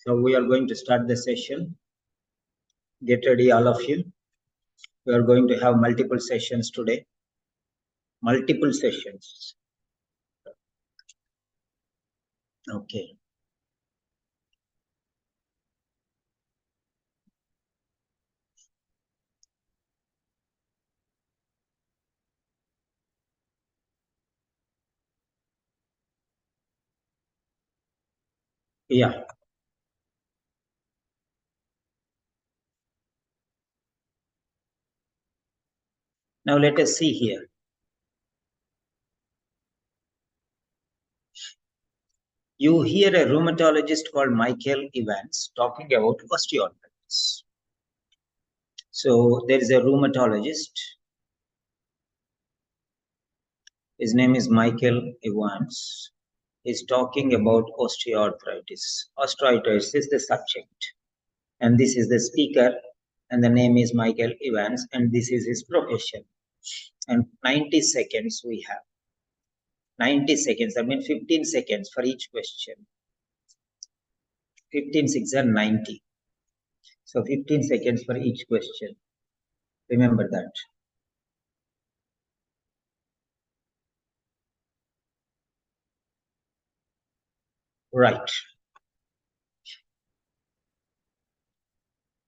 So we are going to start the session. Get ready, all of you. We are going to have multiple sessions today. Multiple sessions. Okay. Yeah. Now let us see here. You hear a rheumatologist called Michael Evans talking about osteoarthritis. So there is a rheumatologist. His name is Michael Evans. He's talking about osteoarthritis. Osteoarthritis is the subject. And this is the speaker. And the name is Michael Evans. And this is his profession. And 90 seconds we have. 90 seconds. I mean 15 seconds for each question. 15, 6 are 90. So 15 seconds for each question. Remember that. Right.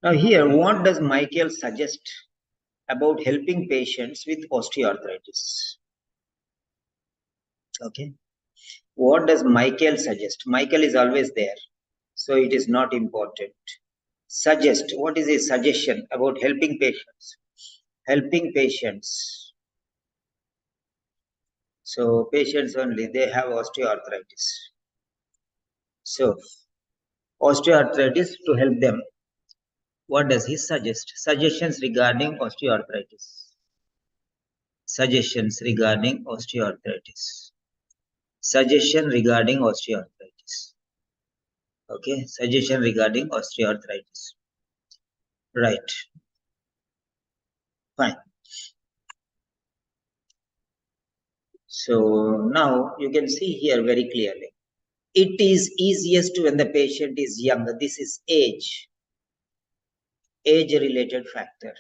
Now here, what does Michael suggest about helping patients with osteoarthritis? Okay. What does Michael suggest? Michael is always there, so it is not important. Suggest. What is his suggestion about helping patients? Helping patients. So patients only, they have osteoarthritis. So osteoarthritis, to help them. What does he suggest? Suggestions regarding osteoarthritis. Suggestions regarding osteoarthritis. Suggestion regarding osteoarthritis. Okay, suggestion regarding osteoarthritis. Right. Fine. So now you can see here very clearly. It is easiest when the patient is young. This is age. Age-related factor.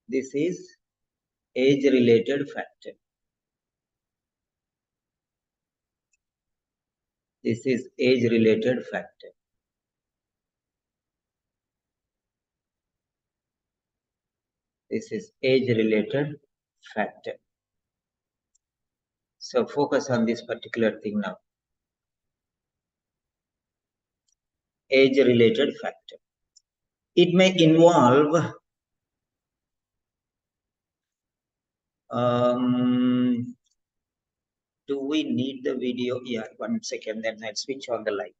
This is age-related factor. This is age-related factor. This is age-related factor. So focus on this particular thing now. Age-related factor. It may involve do we need the video? Yeah, 1 second, then I'll switch on the light.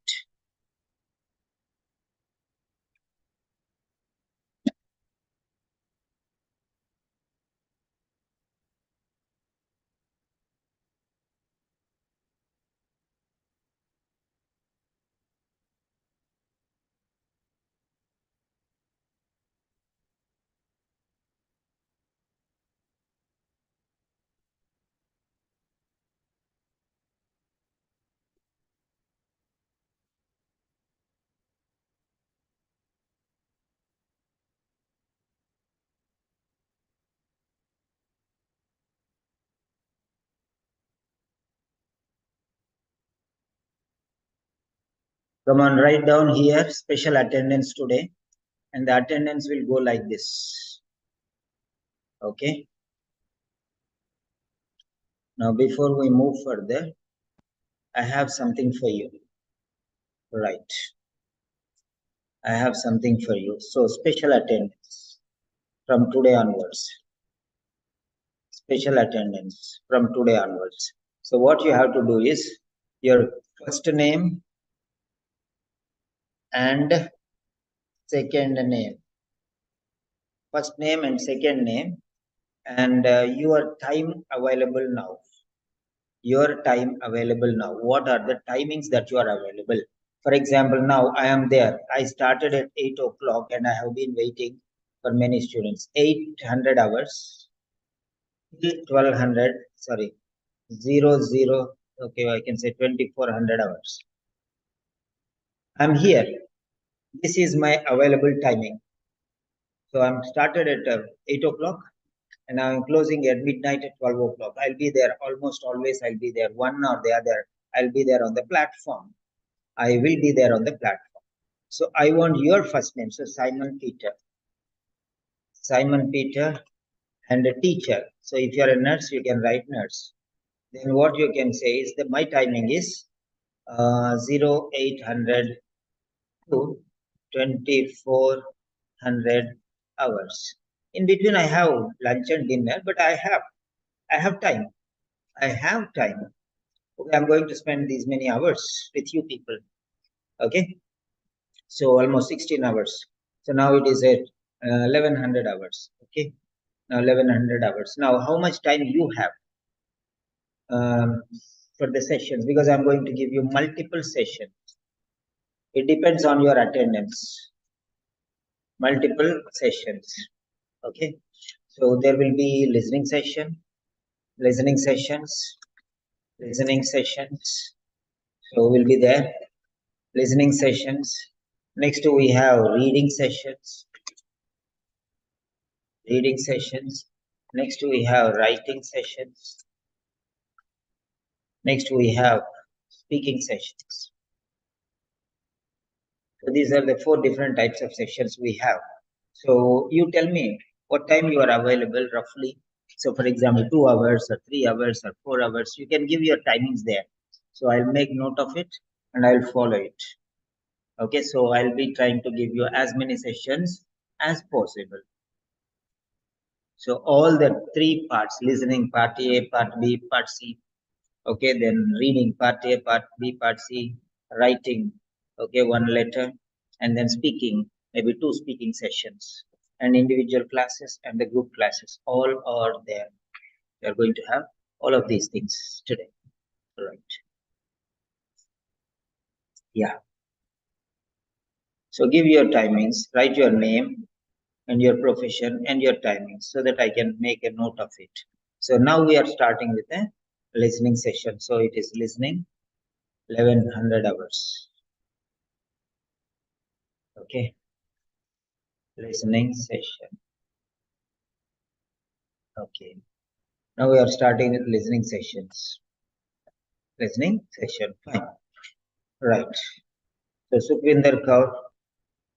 Come on, write down here special attendance today, and the attendance will go like this. Okay. Now, before we move further, I have something for you. Right. I have something for you. So, special attendance from today onwards. Special attendance from today onwards. So, what you have to do is your first name and second name. First name and second name, and your time available now. Your time available now. What are the timings that you are available? For example, now I am there. I started at 8 o'clock and I have been waiting for many students. 800 hours, 1200, sorry, 00, okay, I can say 2400 hours. I'm here. This is my available timing. So I'm started at 8 o'clock and I'm closing at midnight at 12 o'clock. I'll be there almost always. I'll be there one or the other. I'll be there on the platform. I will be there on the platform. So I want your first name. So Simon Peter. Simon Peter and a teacher. So if you're a nurse, you can write nurse. Then what you can say is that my timing is 0800 to 2400 hours. In between, I have lunch and dinner, but I have time. I have time. Okay, I'm going to spend these many hours with you people. Okay, so almost 16 hours. So now it is at 1100 hours. Okay, now 1100 hours. Now, how much time you have for the sessions? Because I'm going to give you multiple sessions. It depends on your attendance. Multiple sessions. Okay, so there will be listening sessions, so we'll be there, listening sessions. Next we have reading sessions. Next we have writing sessions. Next we have speaking sessions. So these are the 4 different types of sessions we have. So you tell me what time you are available roughly. So for example, 2 hours or 3 hours or 4 hours, you can give your timings there. So I'll make note of it and I'll follow it. Okay, so I'll be trying to give you as many sessions as possible. So all the 3 parts, listening part A, part B, part C. Okay, then reading part A, part B, part C, writing, okay, 1 letter, and then speaking, maybe 2 speaking sessions, and individual classes and the group classes, all are there. We are going to have all of these things today, right? Yeah. So give your timings, write your name and your profession and your timings so that I can make a note of it. So now we are starting with a listening session. So it is listening 1100 hours. Okay. Listening session. Okay. Now we are starting with listening sessions. Listening session. Fine. Right. So Sukhvinder Kaur.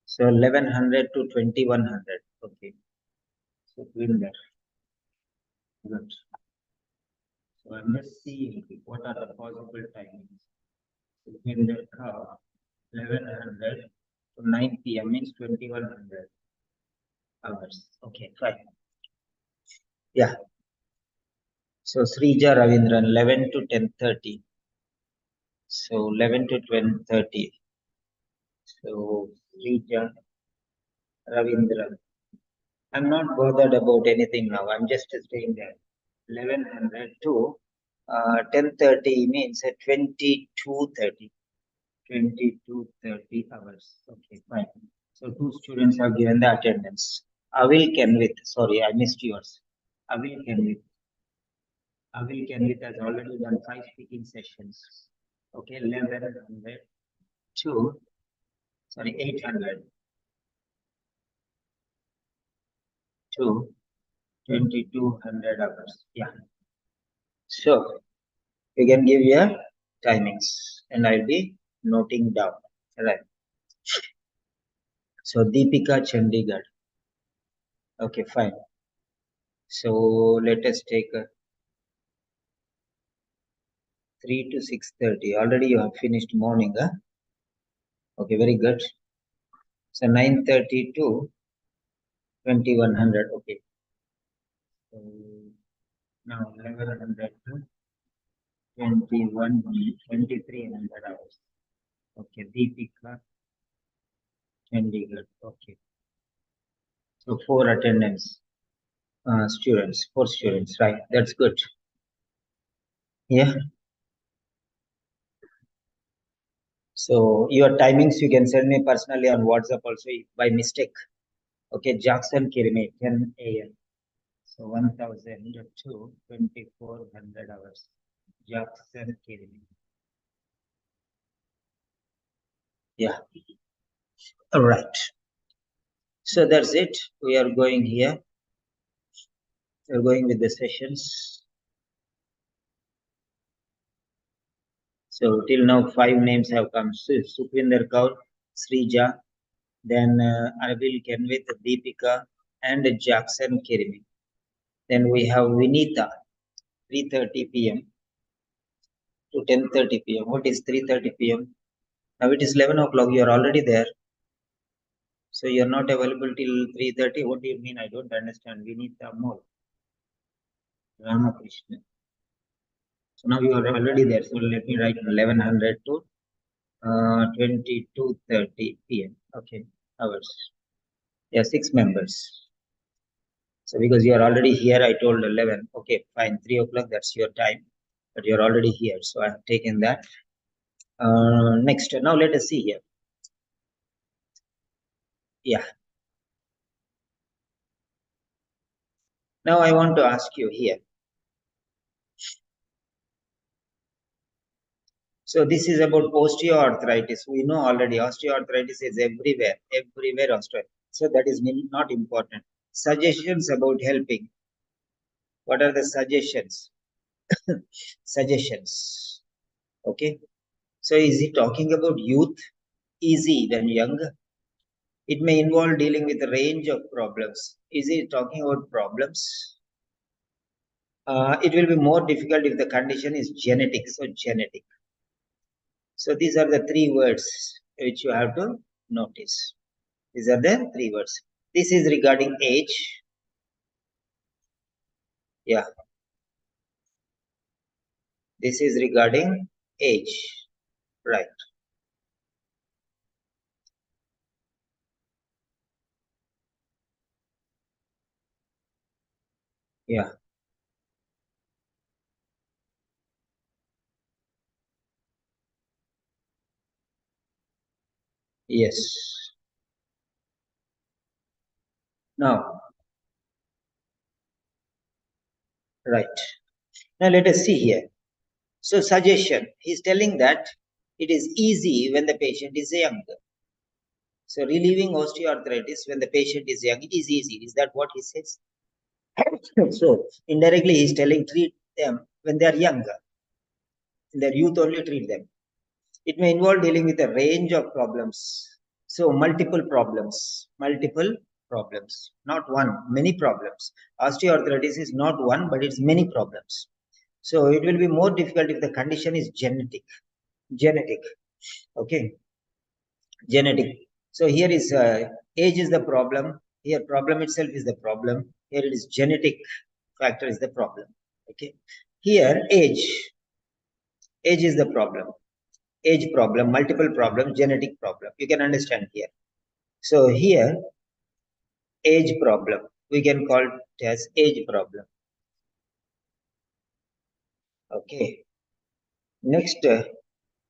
So 1100 to 2100. Okay. Sukhvinder. Good. So I'm just seeing what are the possible timings. Sukhvinder Kaur. 1100 to 9 p.m. means 2100 hours. Okay. Fine. Yeah. So Srija Ravindran 11 to 10:30. So 11 to 10:30. So Srija Ravindran. I'm not bothered about anything now. I'm just staying there. 1100 to 10:30 means 22:30. 22:30 hours. Okay, fine. So 2 students have given the attendance. Avil Kenwith. Sorry, I missed yours. Avil Kenwith. Avil Kenwith has already done 5 speaking sessions. Okay, 1100 to, sorry, 800 to 2200 hours. Yeah. So you can give your timings and I'll be noting down. Right. So Deepika Chandigarh. Okay, fine. So let us take 3 to 6:30. Already you have finished morning, huh? Okay, very good. So 9:30 to 2100. Okay. So now 1100 to 2300 hours. Okay, Deepika Chandigarh. Okay. So 4 attendance students, 4 students, right? That's good. Yeah. So your timings you can send me personally on WhatsApp also if by mistake. Okay, Jackson Kirimi, 10 a.m. So 1000 to 2400 hours. Jackson Kirimi. Yeah. All right. So that's it. We are going here. We're going with the sessions. So till now, 5 names have come. Sukhvinder Kaur, Srija, then Arvil Kenwith, Deepika, and Jackson Kirimi. Then we have Vinita, 3:30 p.m. to 10:30 p.m. What is 3:30 p.m.? Now it is 11 o'clock. You are already there. So you are not available till 3:30. What do you mean? I don't understand. We need some more. Ramakrishna. So now you are already there. So let me write 1100 to 22:30 p.m. Okay, hours. Yeah, 6 members. So because you are already here, I told 11. Okay, fine. 3 o'clock. That's your time. But you are already here. So I have taken that. Next. Now let us see here. Yeah. Now I want to ask you here. So this is about osteoarthritis. We know already osteoarthritis is everywhere, osteoarthritis. So that is not important. Suggestions about helping. What are the suggestions? Suggestions. Okay. So is he talking about youth, easy than young? It may involve dealing with a range of problems. Is he talking about problems? It will be more difficult if the condition is genetic. So genetic. So these are the 3 words which you have to notice. These are the 3 words. This is regarding age. Yeah. This is regarding age. Right. Yeah. Yes. Now, right. Now let us see here. So suggestion. He's telling that it is easy when the patient is young. So relieving osteoarthritis when the patient is young, it is easy. Is that what he says? So indirectly he's telling treat them when they are younger. In their youth only treat them. It may involve dealing with a range of problems. So multiple problems, not one, many problems. Osteoarthritis is not one, but it's many problems. So it will be more difficult if the condition is genetic. Genetic. Okay. Genetic. So here is age is the problem. Here problem itself is the problem. Here it is genetic factor is the problem. Okay. Here age. Age is the problem. Age problem, multiple problem, genetic problem. You can understand here. So here age problem. We can call it as age problem. Okay. Next,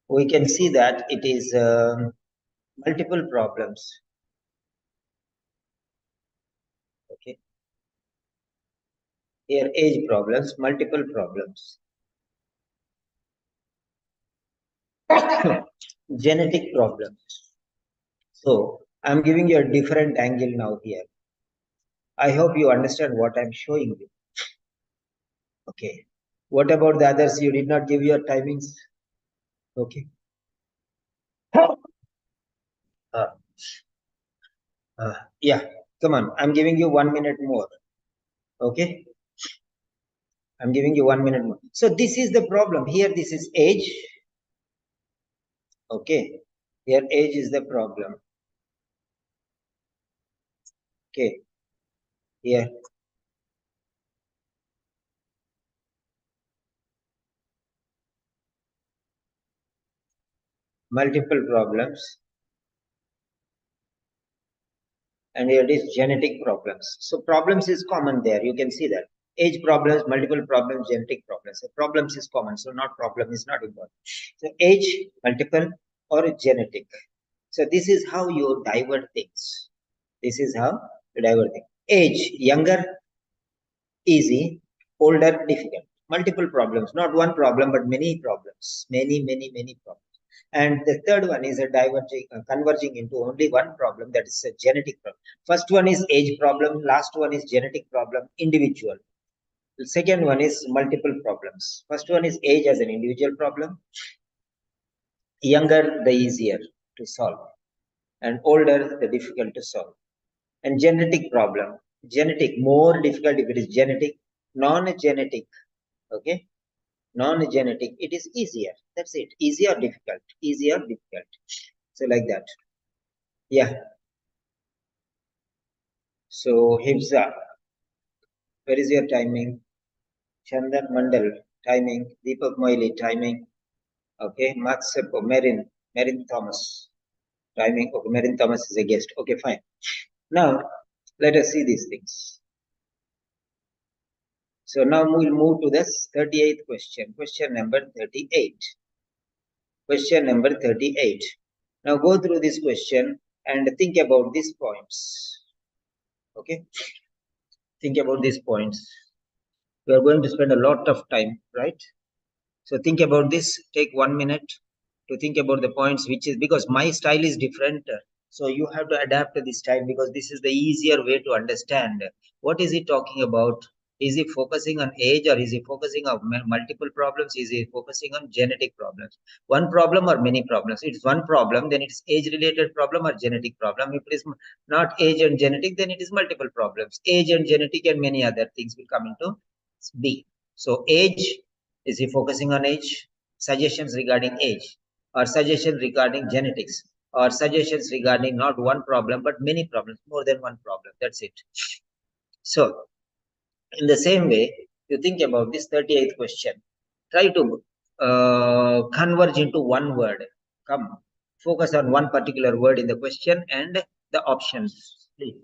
we can see that it is multiple problems. Okay. Here age problems, multiple problems. Genetic problems. So I'm giving you a different angle now here. I hope you understand what I'm showing you. Okay. What about the others? You did not give your timings. Okay. Uh, yeah. Come on. I'm giving you 1 minute more. Okay. I'm giving you 1 minute more. So this is the problem. Here, this is age. Okay. Here, age is the problem. Okay. Here, multiple problems. And here it is genetic problems. So problems is common there. You can see that. Age problems, multiple problems, genetic problems. So problems is common. So not problem is not important. So age, multiple or genetic. So this is how you divert things. This is how you divert things. Age, younger, easy, older, difficult. Multiple problems, not one problem, but many problems. Many problems. And the third one is a converging into only one problem, that is a genetic problem. First one is age problem, last one is genetic problem, individual. The second one is multiple problems. First one is age as an individual problem, younger the easier to solve, and older the difficult to solve. And genetic problem, genetic more difficult if it is genetic, non-genetic, okay, non-genetic it is easier. That's it. Easy or difficult, easy or difficult. So like that. Yeah. So Hifza, where is your timing? Chandan Mandal, timing. Deepak Moili, timing. Okay. Matsepo, Marin Thomas, timing. Okay, Marin Thomas is a guest. Okay, fine. Now let us see these things. So now we'll move to this 38th question. Question number 38. Question number 38. Now go through this question and think about these points. Okay. Think about these points. We are going to spend a lot of time, right? So think about this. Take 1 minute to think about the points, which is because my style is different. So you have to adapt to this style because this is the easier way to understand. What is he talking about? Is he focusing on age, or is he focusing on multiple problems? Is he focusing on genetic problems? One problem or many problems? It's one problem, then it's age-related problem or genetic problem. If it is not age and genetic, then it is multiple problems. Age and genetic and many other things will come into B. So age, is he focusing on age? Suggestions regarding age, or suggestions regarding genetics, or suggestions regarding not one problem but many problems, more than one problem. That's it. So in the same way, you think about this 38th question. Try to converge into one word. Come, focus on one particular word in the question and the options, please.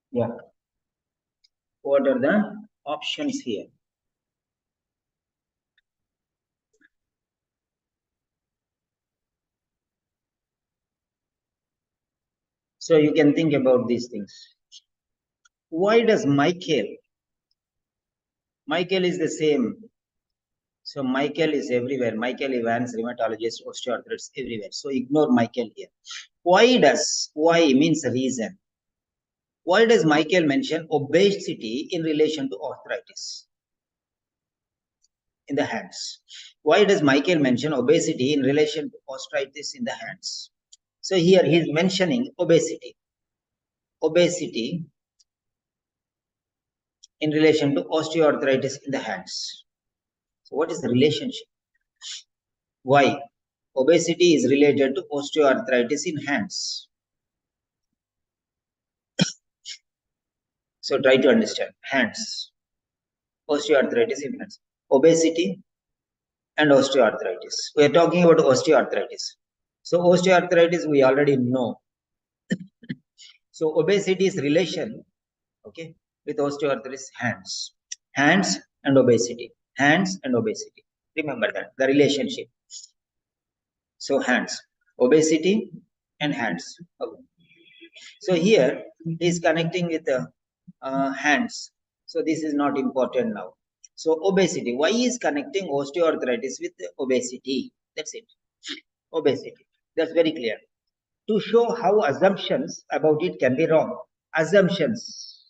Yeah. What are the options here? So you can think about these things. Why does Michael is the same? So Michael is everywhere. Michael Evans, rheumatologist, osteoarthritis, everywhere. So ignore Michael here. Why means reason. Why does Michael mention obesity in relation to arthritis in the hands? Why does Michael mention obesity in relation to arthritis in the hands? So here he is mentioning obesity. Obesity in relation to osteoarthritis in the hands. So what is the relationship? Why? Obesity is related to osteoarthritis in hands. So try to understand. Hands, osteoarthritis in hands, obesity and osteoarthritis. We are talking about osteoarthritis. So osteoarthritis we already know. So obesity is relation, okay, with osteoarthritis, hands and obesity, hands and obesity. Remember that the relationship. So hands, obesity and hands. Okay. So here he is connecting with the hands. So this is not important now. So obesity. Why is connecting osteoarthritis with obesity? That's it. Obesity. That's very clear. To show how assumptions about it can be wrong. Assumptions.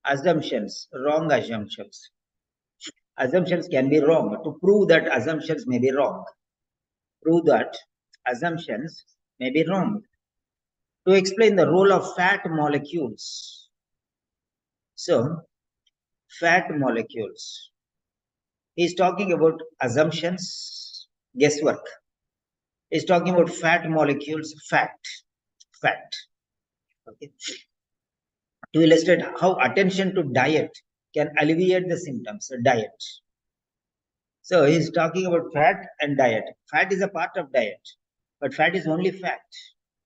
Assumptions. Wrong assumptions. Assumptions can be wrong. To prove that assumptions may be wrong. Prove that assumptions may be wrong. To explain the role of fat molecules. So, fat molecules. He's talking about assumptions, guesswork. He's talking about fat molecules, fact. Okay. To illustrate how attention to diet can alleviate the symptoms, diet. So he's talking about fat and diet. Fat is a part of diet, but fat is only fat.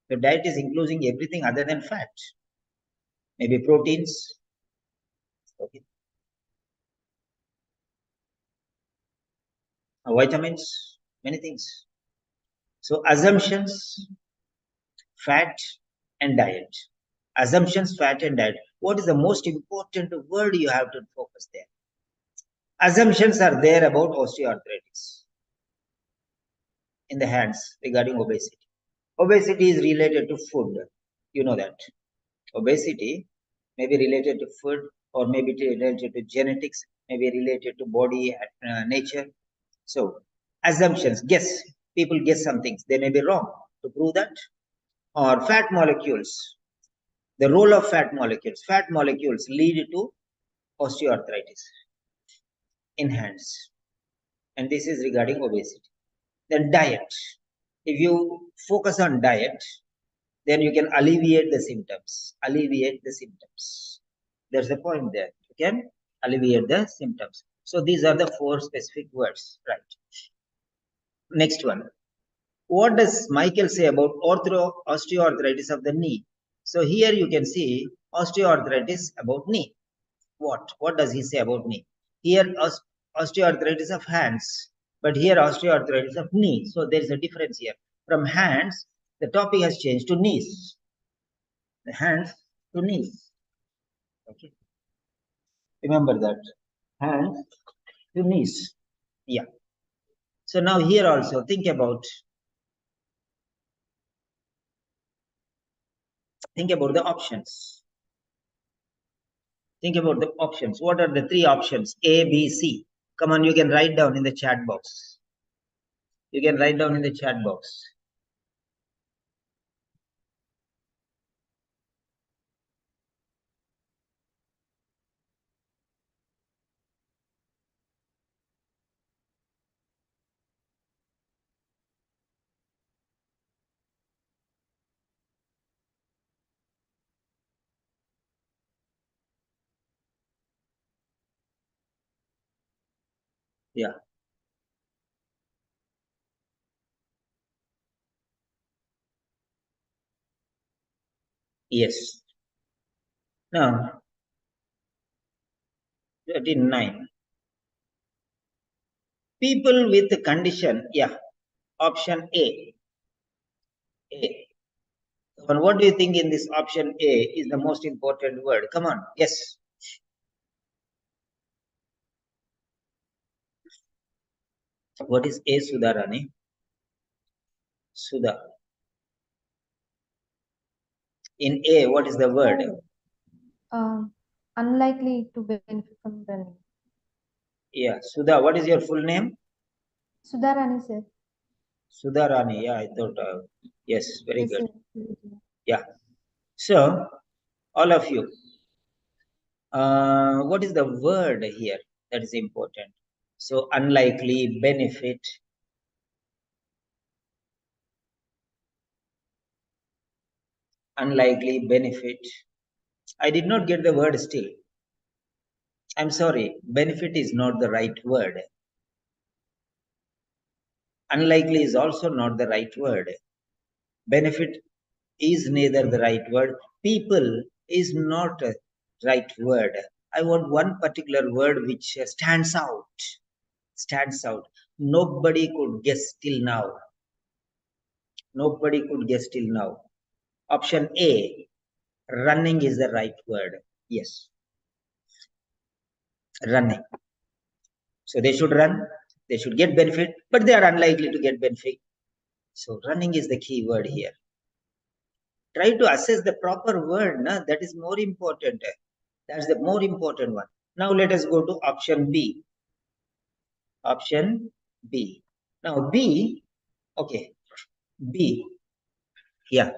The diet is including everything other than fat. Maybe proteins, okay, vitamins, many things. So assumptions, fat and diet. Assumptions, fat and diet. What is the most important word you have to focus there? Assumptions are there about osteoarthritis in the hands regarding obesity. Obesity is related to food. You know that. Obesity may be related to food or maybe related to genetics, maybe related to body nature. So assumptions, guess. People guess some things. They may be wrong. To prove that. Or fat molecules. The role of fat molecules. Fat molecules lead to osteoarthritis in hands. And this is regarding obesity. Then diet. If you focus on diet, then you can alleviate the symptoms. Alleviate the symptoms. There's the point there. You can alleviate the symptoms. So these are the 4 specific words, right? Next one. What does Michael say about osteoarthritis of the knee? So here you can see osteoarthritis about knee. What does he say about knee? Here osteoarthritis of hands, but here osteoarthritis of knee. So there is a difference here. From hands, the topic has changed to knees. The hands to knees. Okay. Remember that. Hands to knees. Yeah. So now here also think about the options. Think about the options. What are the 3 options? A, B, C. Come on, you can write down in the chat box. You can write down in the chat box. Yeah. Yes. Now, 39. People with the condition, yeah, option A. A. And what do you think in this option A is the most important word? Come on, yes. What is A, Sudharani? Sudha. In A, what is the word? Unlikely to benefit from running. Yeah, Sudha, what is your full name? Sudharani, sir. Sudharani, yeah, I thought, yes, very Yes, good. sir. Yeah. So, all of you, what is the word here that is important? So, unlikely, benefit. unlikely, benefit. I did not get the word still. I'm sorry, benefit is not the right word. Unlikely is also not the right word. Benefit is neither the right word. People is not a right word. I want one particular word which stands out. Stands out. Nobody could guess till now. Nobody could guess till now. Option A, running is the right word. Yes, running. So they should run, they should get benefit, but they are unlikely to get benefit. So running is the key word here. Try to assess the proper word, na? That is more important. That's the more important one. Now let us go to option B. Option B. Now B, okay, B, yeah,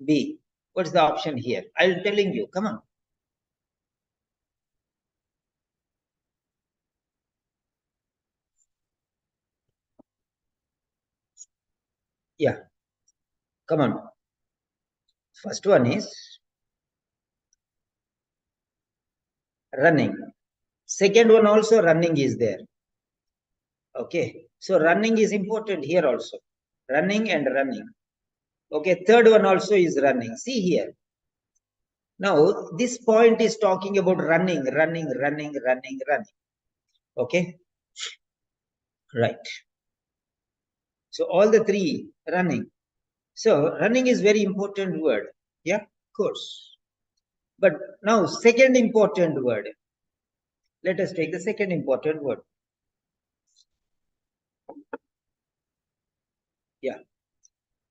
B. What's the option here? I'm telling you, come on. Yeah, come on. First one is running. Second one also running is there. Okay, so running is important here also. Running and running. Okay, third one also is running. See here. Now, this point is talking about running, running, running, running, running. Okay, right. So all the three running. So running is very important word. Yeah, of course. But now second important word. Let us take the second important word. Yeah.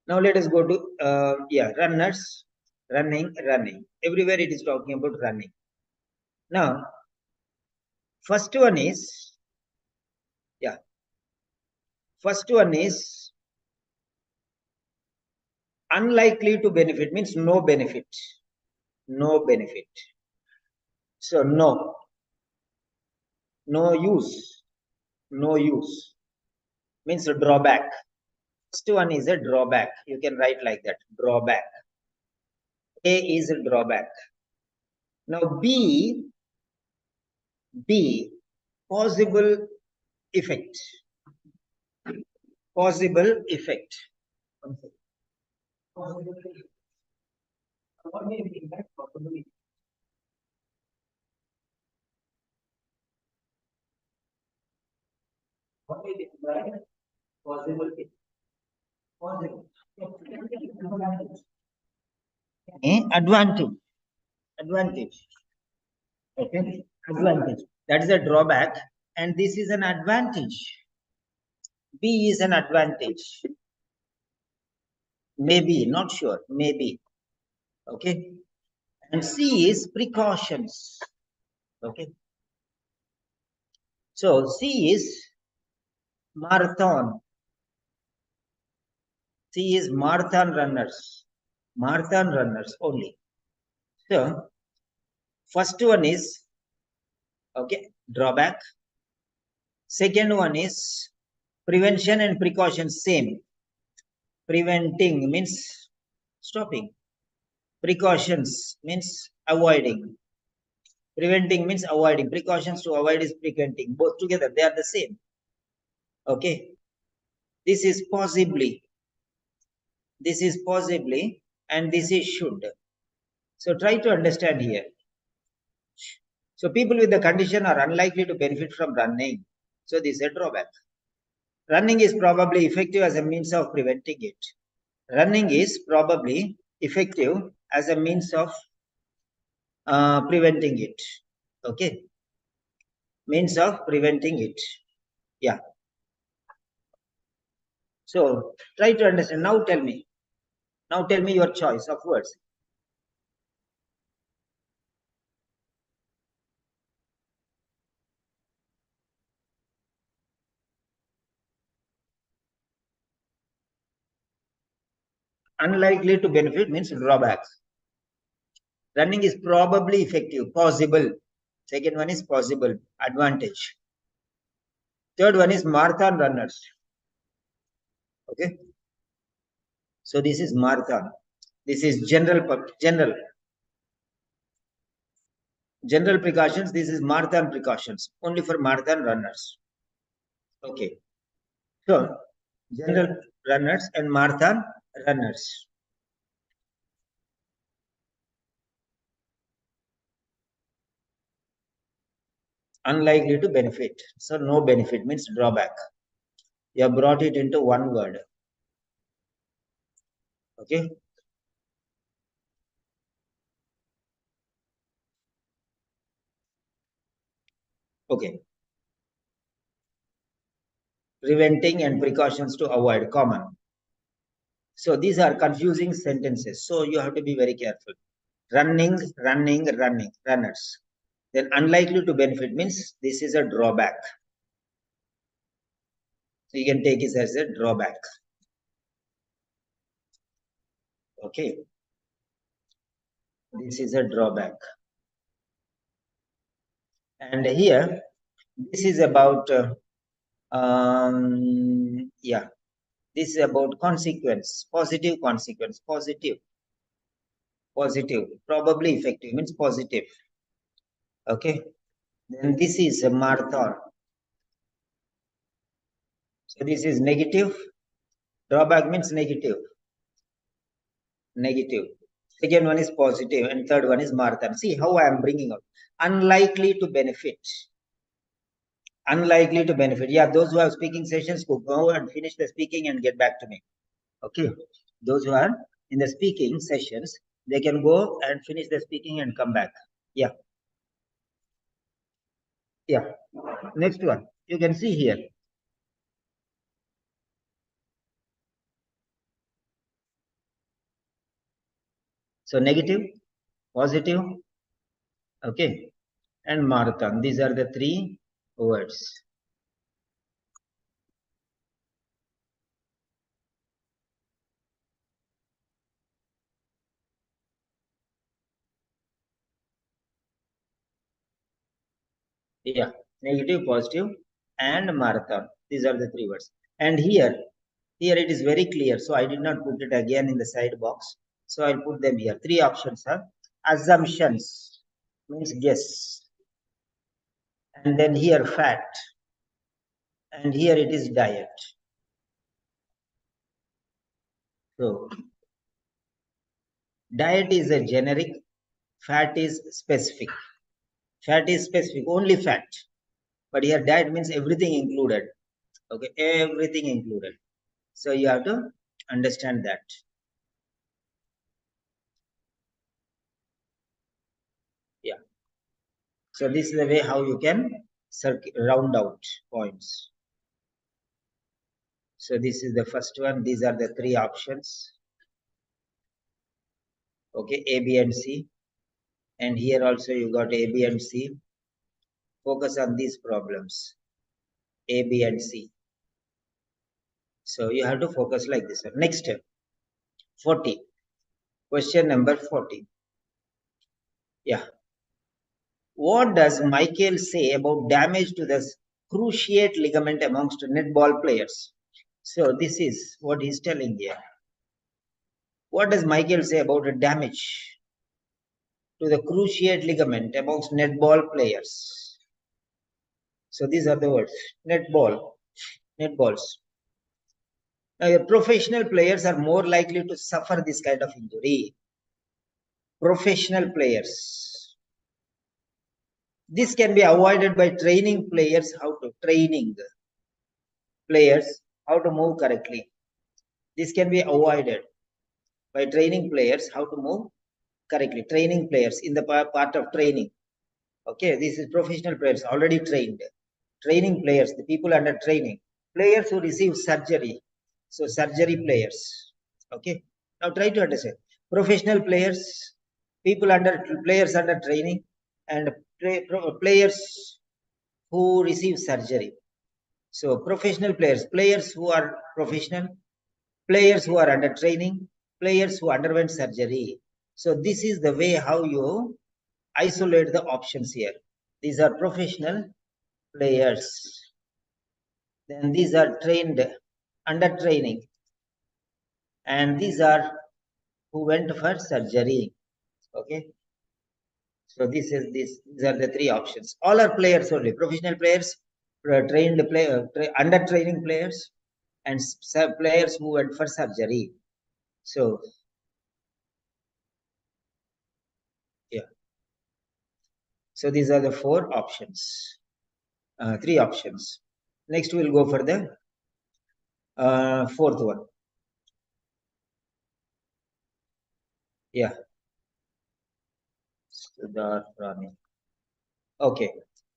Now let us go to runners, running, running. Everywhere it is talking about running. Now, first one is first one is unlikely to benefit, means no benefit. No benefit. So no use. No use means a drawback. First one is a drawback. You can write like that. Drawback. A is a drawback. Now B, possible effect. Possible effect. Advantage. Advantage. Okay. Advantage. That is a drawback, and this is an advantage. B is an advantage. Maybe, not sure. Maybe. Okay. And C is precautions. Okay. So C is marathon. C is marathon runners. Marathon runners only. So first one is okay, drawback. Second one is prevention and precaution, same. Preventing means stopping. Precautions means avoiding. Preventing means avoiding. Precautions to avoid is preventing. Both together, they are the same. Okay. This is possibly. This is possibly, and this is should. So try to understand here. So people with the condition are unlikely to benefit from running. So this is a drawback. Running is probably effective as a means of preventing it. Running is probably effective as a means of preventing it. Okay. Means of preventing it. Yeah. So try to understand. Now tell me. Now tell me your choice of words. Unlikely to benefit means drawbacks. Running is probably effective, possible. Second one is possible, advantage. Third one is marathon runners. Okay. So this is marathon. This is general precautions. This is marathon precautions, only for marathon runners. Okay. So, general runners and marathon runners. Unlikely to benefit. So, no benefit means drawback. You have brought it into one word. Okay. Okay. Preventing and precautions to avoid, common. So these are confusing sentences. So you have to be very careful. Running, runners. Then unlikely to benefit means this is a drawback. So you can take it as a drawback. Okay. This is a drawback. And here, this is about, this is about consequence, positive consequence, positive, probably effective means positive. Okay. Then this is a marathon. So this is negative. Drawback means negative. Second one is positive, and third one is marathon. See how I am bringing out. Unlikely to benefit. Unlikely to benefit. Yeah, those who have speaking sessions could go and finish the speaking and get back to me. Okay. Those who are in the speaking sessions, they can go and finish the speaking and come back. Yeah. Yeah. Next one. You can see here. So negative, positive, okay, and marathon. These are the three words. Yeah, negative, positive, and marathon. These are the three words. And here it is very clear. So I did not put it again in the side box. So I'll put them here. Three options are assumptions, means guess. And then here fact. And here it is diet. So diet is a generic, fat is specific. Fat is specific, only fat. But here diet means everything included. Okay, everything included. So you have to understand that. Yeah. So this is the way how you can round out points. So this is the first one. These are the three options. Okay, A, B, and C. And here also you got A, B, and C. Focus on these problems. A, B, and C. So you have to focus like this. Next step. 40. Question number 40. Yeah. What does Michael say about damage to the cruciate ligament amongst netball players? So this is what he's telling here. What does Michael say about the damage to the cruciate ligament amongst netball players? So these are the words. Netballs. Now, professional players are more likely to suffer this kind of injury. Professional players. This can be avoided by training players how to move correctly. This can be avoided by training players how to move correctly. Training players in the part of training. Okay, this is professional players already trained. Training players, the people under training. Players who receive surgery. So surgery players. Okay. Now try to understand. Professional players, players under training, and players who receive surgery. So professional players who are professional, players who are under training, players who underwent surgery. So this is the way how you isolate the options here. These are professional players. Then these are trained under training. And these are who went for surgery. Okay. So these are the three options. All are players only. Professional players, trained player, under training players, and players who went for surgery. So yeah. So these are the four options. Three options. Next we'll go for the fourth one. Yeah. Okay.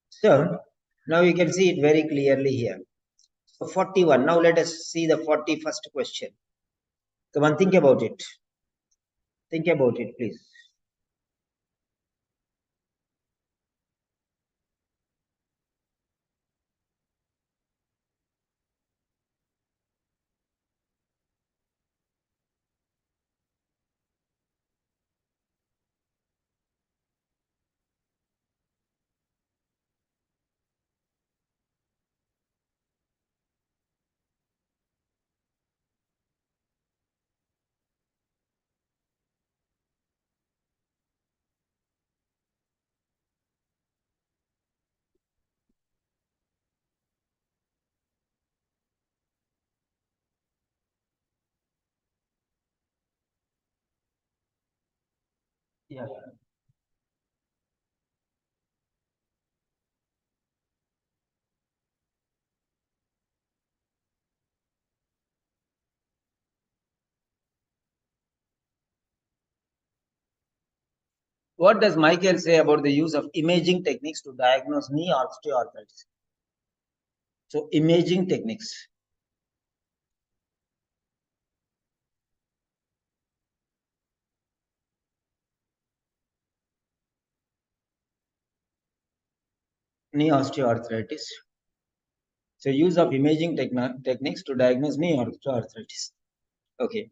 So now you can see it very clearly here. So 41. Now let us see the 41st question. Come on, think about it. Think about it, please. Yeah. What does Michael say about the use of imaging techniques to diagnose knee osteoarthritis? So imaging techniques. Knee osteoarthritis. So use of imaging techniques to diagnose knee osteoarthritis. Okay.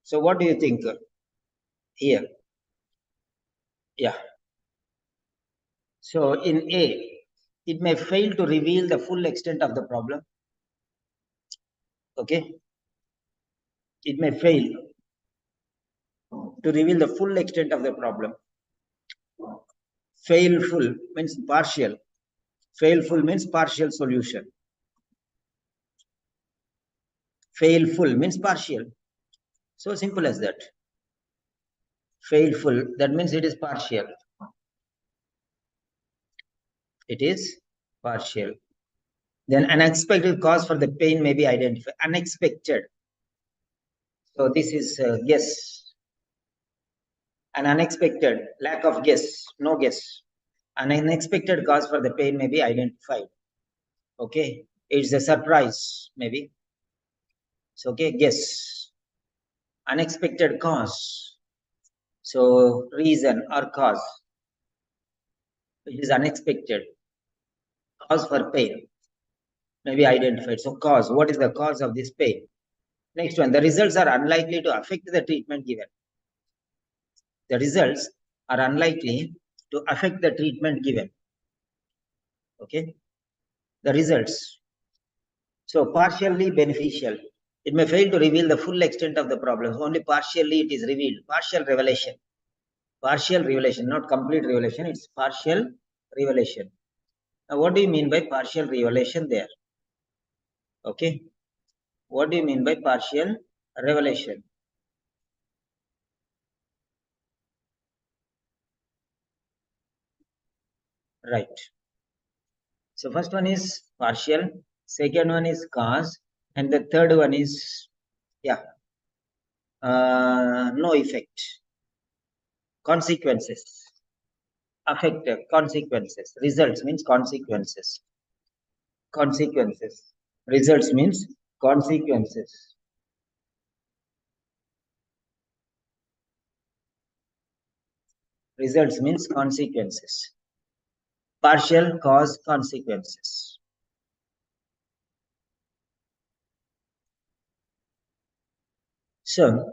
So what do you think here? Yeah. So in A, it may fail to reveal the full extent of the problem. Okay. It may fail to reveal the full extent of the problem. Fail full means partial. Fail full means partial solution. Fail full means partial. So simple as that. Fail full, that means it is partial. It is partial. Then unexpected cause for the pain may be identified. Unexpected. So this is guess. An unexpected, lack of guess, no guess. An unexpected cause for the pain may be identified. Okay. It's a surprise, maybe. So okay, guess. Unexpected cause. So reason or cause. It is unexpected. Cause for pain may be identified. So cause, what is the cause of this pain? Next one, the results are unlikely to affect the treatment given. The results are unlikely to affect the treatment given. Okay. The results. So partially beneficial. It may fail to reveal the full extent of the problems. Only partially it is revealed. Partial revelation. Partial revelation, not complete revelation. It's partial revelation. Now, what do you mean by partial revelation there? Okay. What do you mean by partial revelation? Right. So first one is partial, second one is cause, and the third one is, yeah, no effect. Consequences. Affect, consequences. Results means consequences. Consequences. Results means consequences. Results means consequences. Partial, cause, consequences. So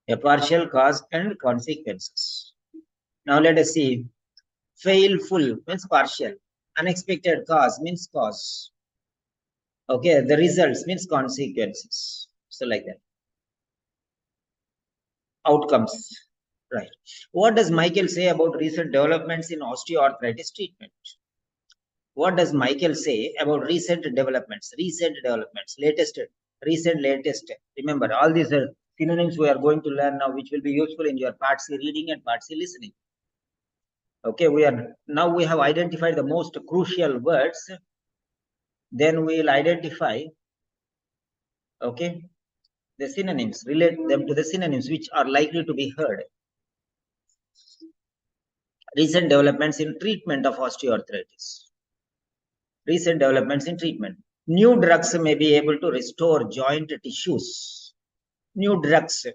A partial cause and consequences. Now let us see. Failful means partial. Unexpected cause means cause. Okay, the results means consequences. So like that. Outcomes. Right. What does Michael say about recent developments in osteoarthritis treatment? What does Michael say about recent developments? Latest. Remember, all these synonyms we are going to learn now, which will be useful in your part C reading and part C listening. Okay, we have identified the most crucial words. Then we will identify, okay, the synonyms, relate them to the synonyms which are likely to be heard. Recent developments in treatment of osteoarthritis. Recent developments in treatment. New drugs may be able to restore joint tissues. New drugs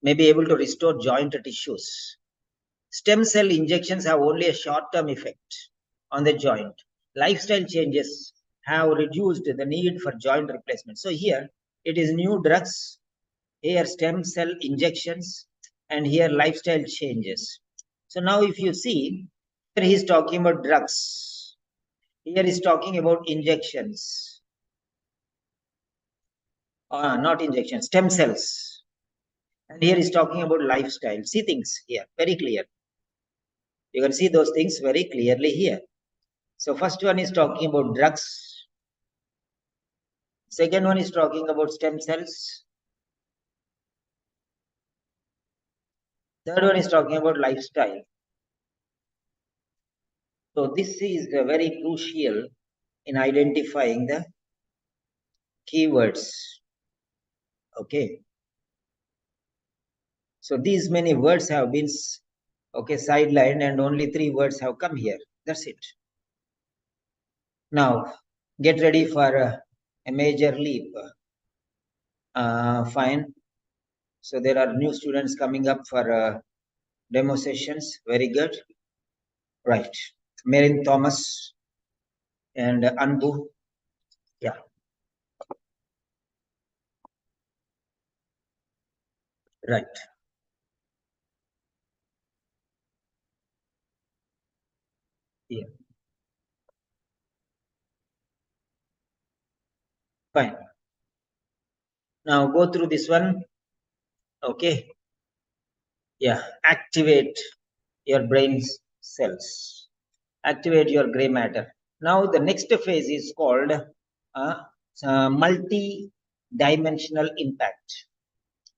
may be able to restore joint tissues. Stem cell injections have only a short-term effect on the joint. Lifestyle changes have reduced the need for joint replacement. So here it is new drugs, here stem cell injections, and here lifestyle changes. So now if you see, here he is talking about drugs. Here is talking about injections. Not injections, stem cells. And here is talking about lifestyle. See things here, very clear. You can see those things very clearly here. So first one is talking about drugs. Second one is talking about stem cells. Third one is talking about lifestyle. So this is very crucial in identifying the keywords. Okay. So these many words have been sidelined and only 3 words have come here. That's it. Now get ready for a major leap. Fine. So there are new students coming up for demo sessions. Very good. Right. Marin Thomas and Anbu. Yeah. Right. Yeah. Fine. Now go through this one. Okay. Yeah. Activate your brain's cells. Activate your gray matter. Now the next phase is called multi-dimensional impact.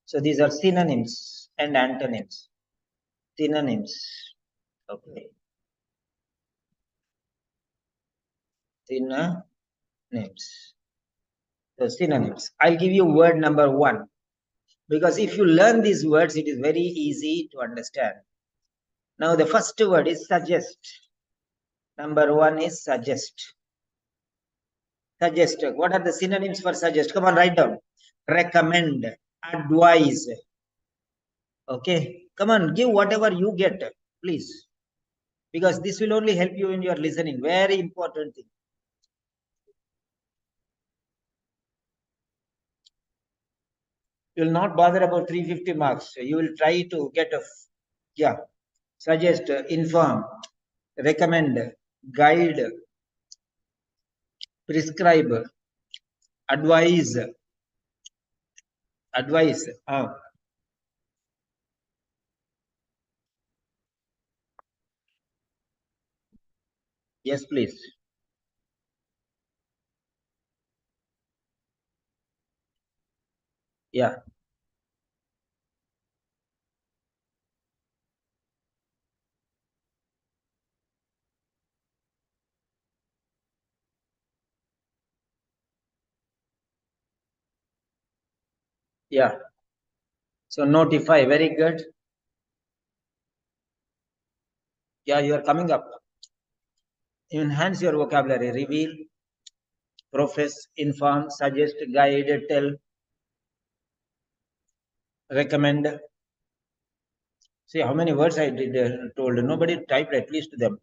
So these are synonyms and antonyms. Synonyms. Okay. Synonyms. So synonyms. I'll give you word number 1. Because if you learn these words, it is very easy to understand. Now the first word is suggest. Number 1 is suggest. Suggest. What are the synonyms for suggest? Come on, write down. Recommend, advise. Okay. Come on, give whatever you get, please. Because this will only help you in your listening. Very important thing. You will not bother about 350 marks. You will try to get suggest, inform, recommend, guide, prescribe, advise. Yes, please. Yeah. Yeah. So notify, very good. Yeah, you are coming up. Enhance your vocabulary. Reveal, profess, inform, suggest, guide, tell, recommend. See how many words I did told. Nobody typed at least them.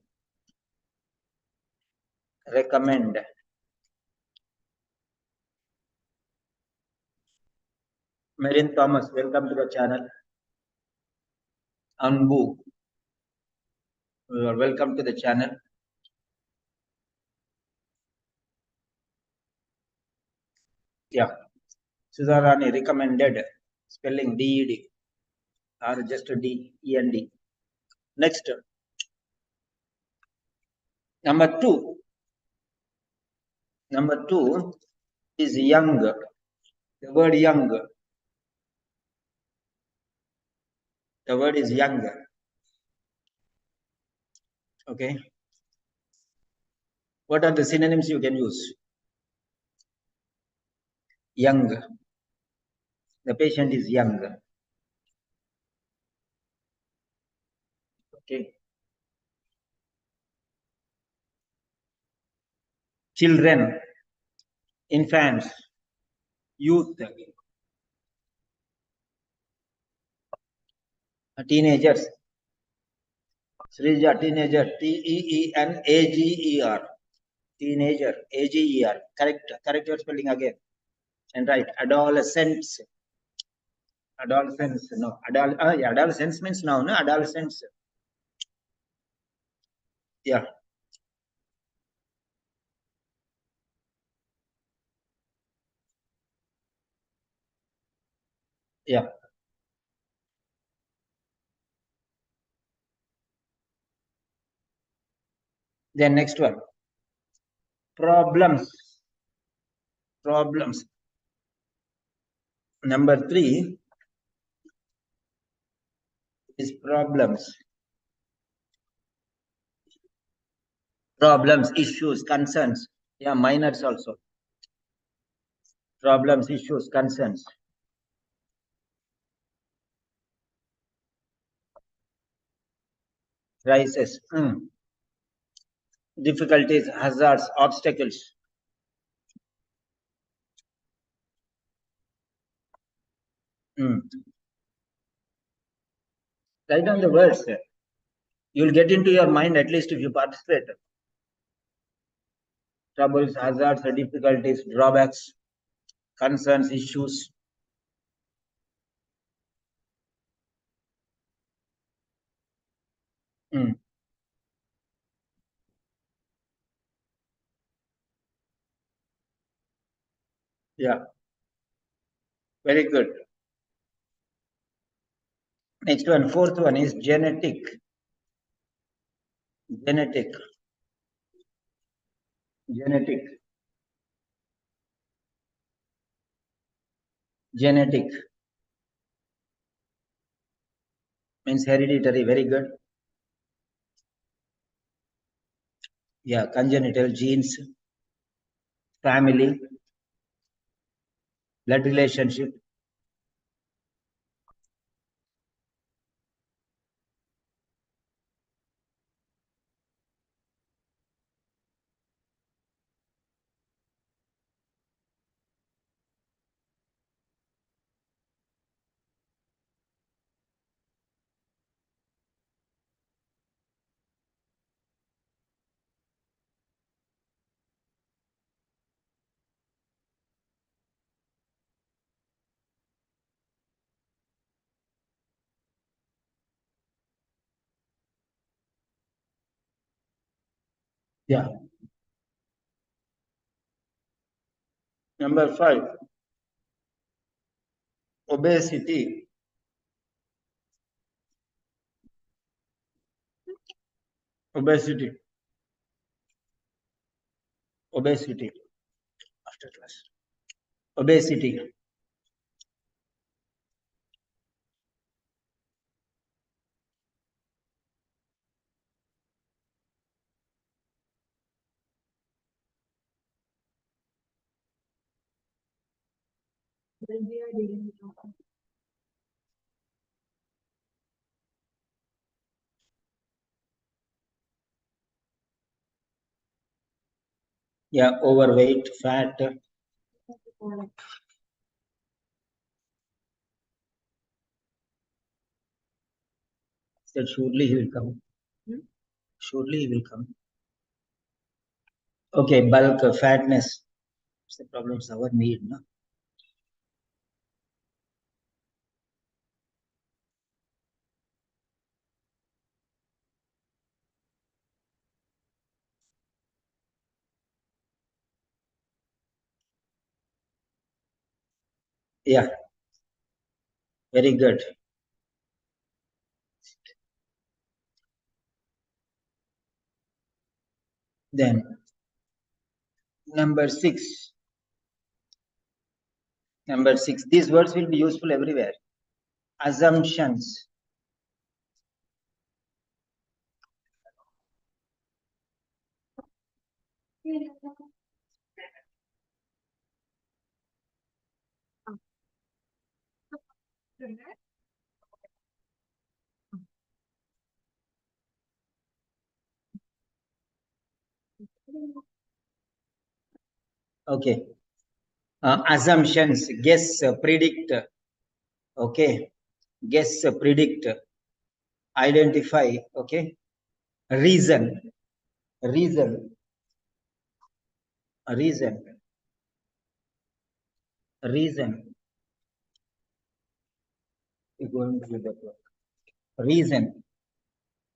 Recommend. Marin Thomas, welcome to the channel. Anbu, you are welcome to the channel. Yeah, Sudharani recommended spelling DED or just DEND. Next, number two is young. The word young. The word is young. Okay. What are the synonyms you can use? Young. The patient is young. Okay. Children, infants, youth, teenagers. Srija, teenager, Teenager, teenager, Ager. Correct your spelling again. And right, adolescents. Adolescents, no. Adolescents means now, no? Adolescents. Yeah. Yeah. Then next one. Problems. Problems. Number 3 is problems. Problems, issues, concerns. Yeah, minors also. Problems, issues, concerns. Crisis. Difficulties, hazards, obstacles. Write down the words. You'll get into your mind at least if you participate. Troubles, hazards, difficulties, drawbacks, concerns, issues. Yeah, very good. Next one, fourth one is genetic. Genetic. Genetic. Genetic means hereditary. Very good. Yeah, congenital, genes, family, blood relationship. Yeah. Number 5, obesity. Obesity. Obesity. After class. Obesity. Yeah, overweight, fat. Said surely he will come. Surely he will come. Okay, bulk, fatness. It's the problems our need, no? Yeah, very good. Then number six. Number six. These words will be useful everywhere. Assumptions. Okay. Assumptions. Guess, predict. Okay. Guess, predict, identify. Okay. Reason. Reason. Reason. Reason. You're going to the reason.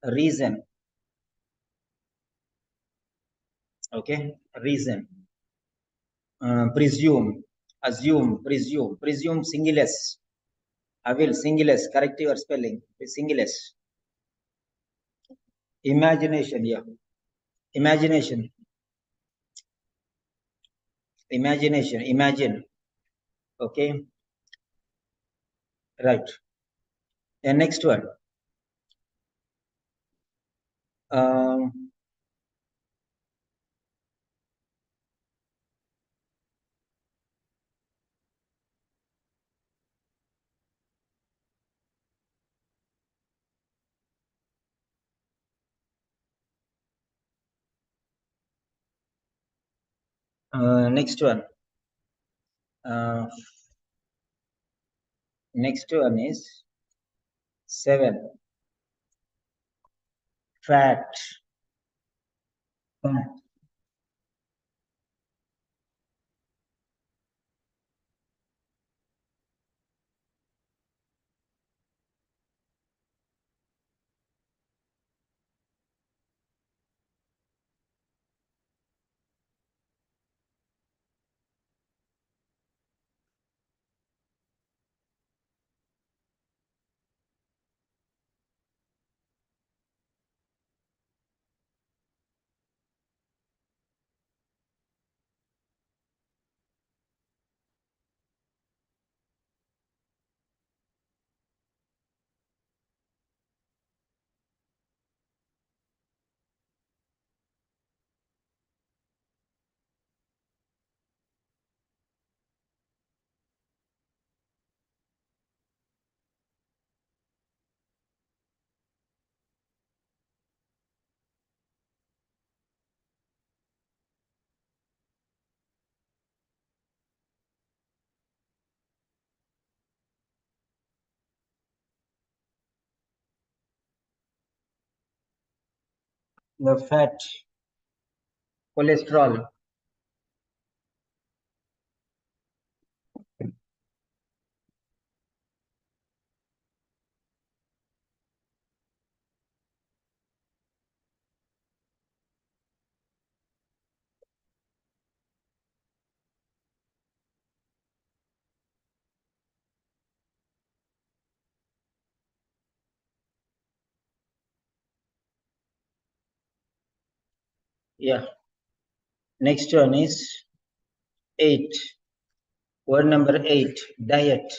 Reason. Okay. Reason. Presume. Assume. Presume. Presume singulus. I will singulus. Correct your spelling. Singulus. Imagination. Yeah. Imagination. Imagination. Imagine. Okay. Right. And next one. Um, next one. Next one is 7. Fat. Fat. The fat. Cholesterol. Yeah. Next one is 8. Word number 8. Diet.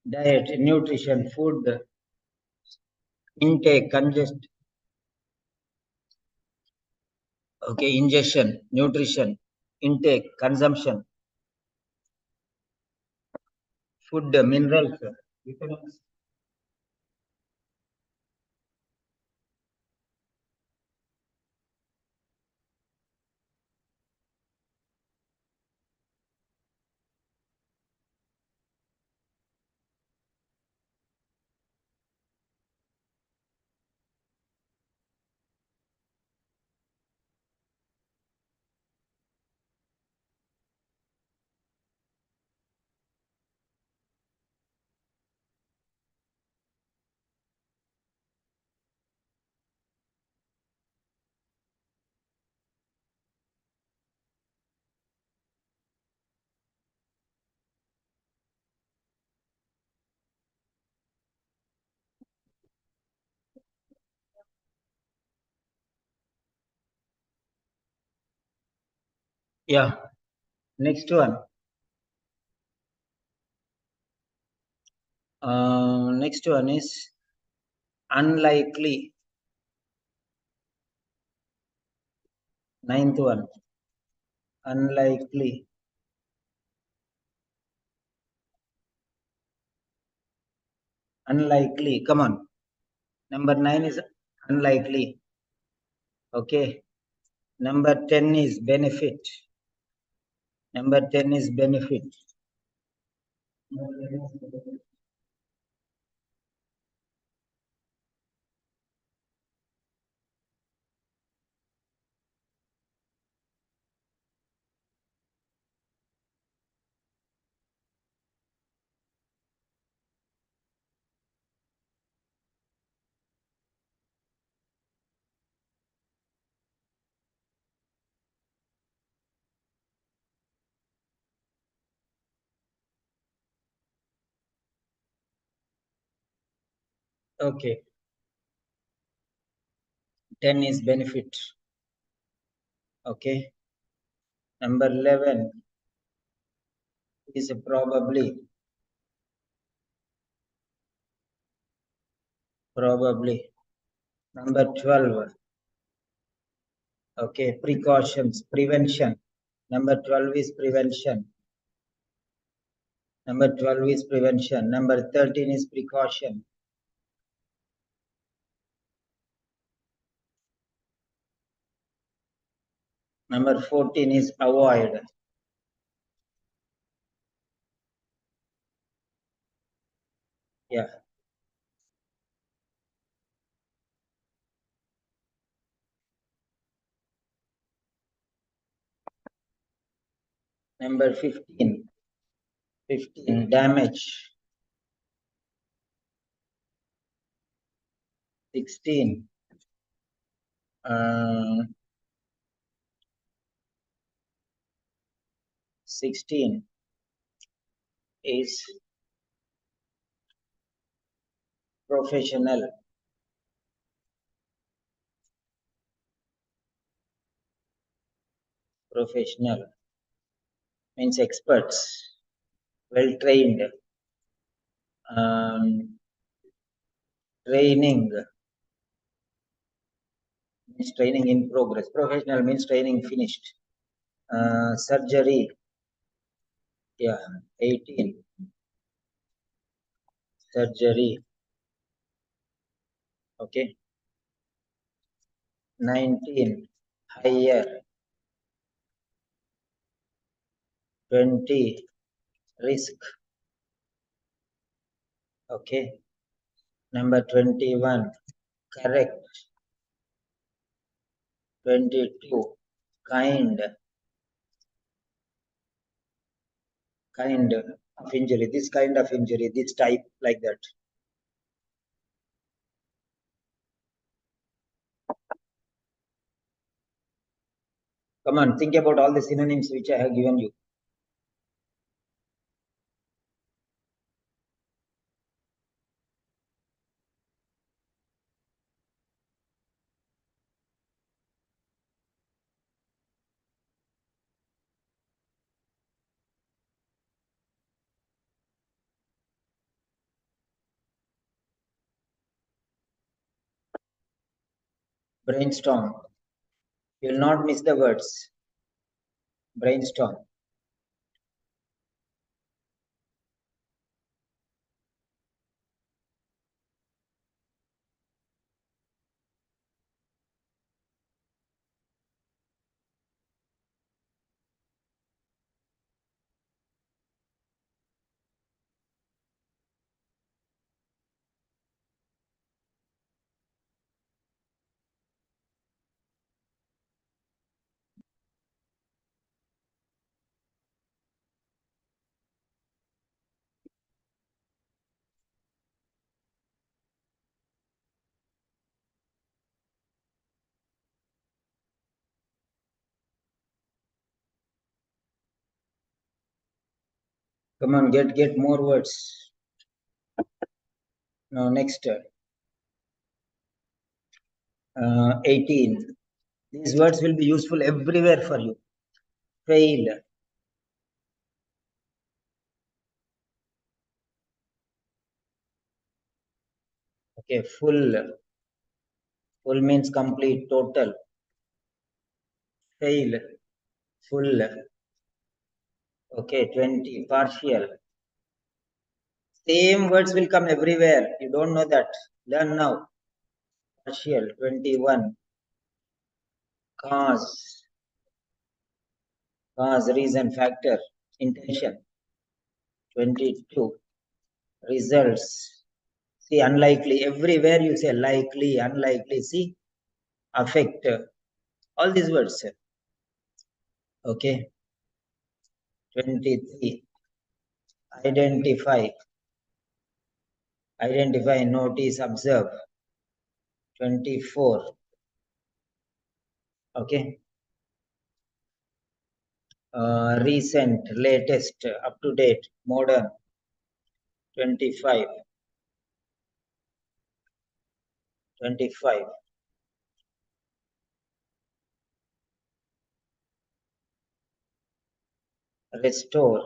Diet, nutrition, food, intake, okay, ingestion, nutrition, intake, consumption, food, minerals, vitamins. Yeah. Next one. Next one is unlikely. Ninth one. Unlikely. Unlikely. Come on. Number 9 is unlikely. Okay. Number 10 is benefit. Number 10 is benefit. Okay. 10 is benefit. Okay. Number 11 is probably. Probably. Number 12. Okay. Precautions. Prevention. Number 12 is prevention. Number 12 is prevention. Number 13 is precaution. Number 14 is avoid. Yeah. Number 15. 15 damage. 16 uh, 16 is professional. Professional means experts, well trained. Training means training in progress. Professional means training finished. Surgery. Yeah. 18 surgery. Okay. 19 higher. 20 risk. Okay. Number 21 correct. 22 kind. Kind of injury, this kind of injury, this type, like that. Come on, think about all the synonyms which I have given you. Brainstorm. You will not miss the words. Brainstorm. Come on, get more words. Now next, 18. These words will be useful everywhere for you. fail. Okay, full. Full means complete, total. Fail, full. Okay, 20, partial. Same words will come everywhere. You don't know that. Learn now. Partial, 21. Cause, reason, factor, intention. 22. Results. See, unlikely. Everywhere you say likely, unlikely. See, affect. All these words. Okay. 23. Identify. Identify, notice, observe. 24. Okay. Recent, latest, up to date, modern. 25. 25. Restore.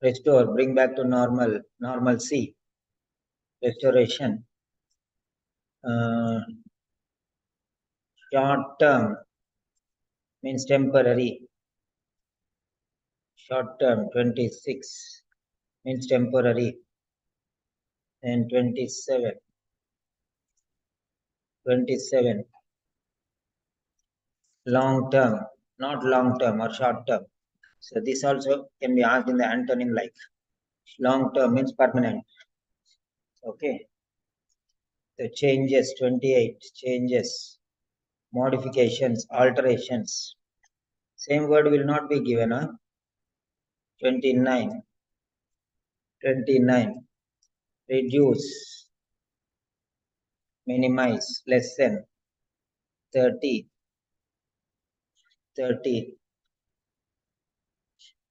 Restore, bring back to normal, normalcy. Restoration. Short term means temporary. Short term, 26 means temporary. And 27. 27. Long term, not long term or short term. So this also can be asked in the antonym like. Long term means permanent. Okay. The changes, 28. Changes, modifications, alterations. Same word will not be given. 29. 29. Reduce, minimize, lessen. 30. 30.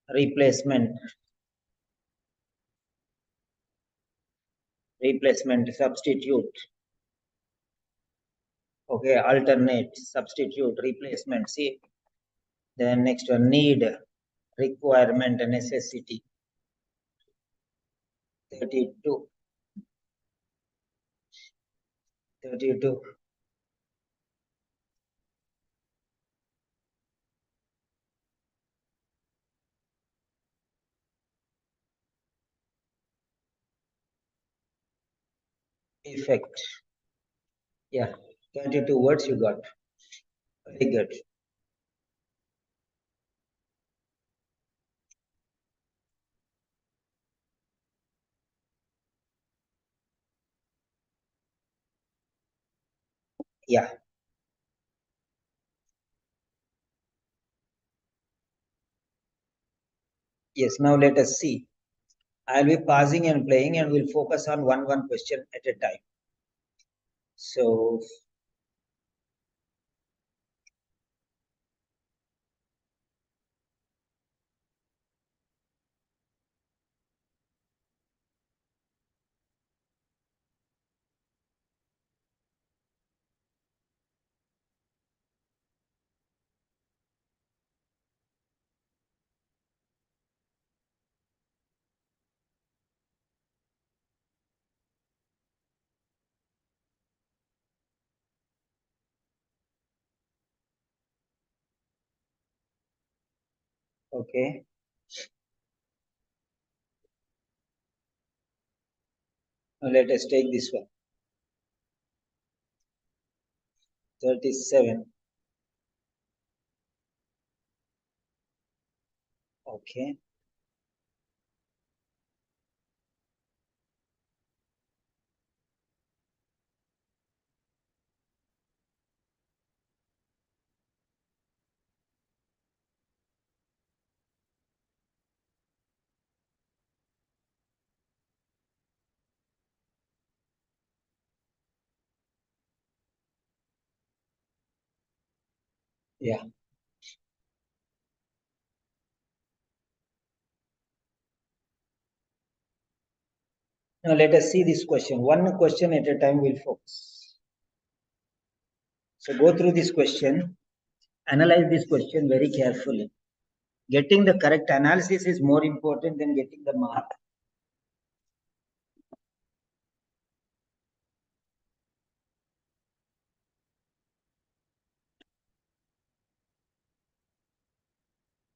Replacement. Replacement, substitute. Okay, alternate, substitute, replacement. See, then next one, need, requirement, necessity. 32. 32. Effect. Yeah, 32 words you got. Very good. Yeah. Yes, now let us see. I'll be pausing and playing and we'll focus on one question at a time. So, okay. Now let us take this one. 37. Okay. Yeah. Now let us see this question. One question at a time we'll focus. So go through this question. analyze this question very carefully. Getting the correct analysis is more important than getting the mark.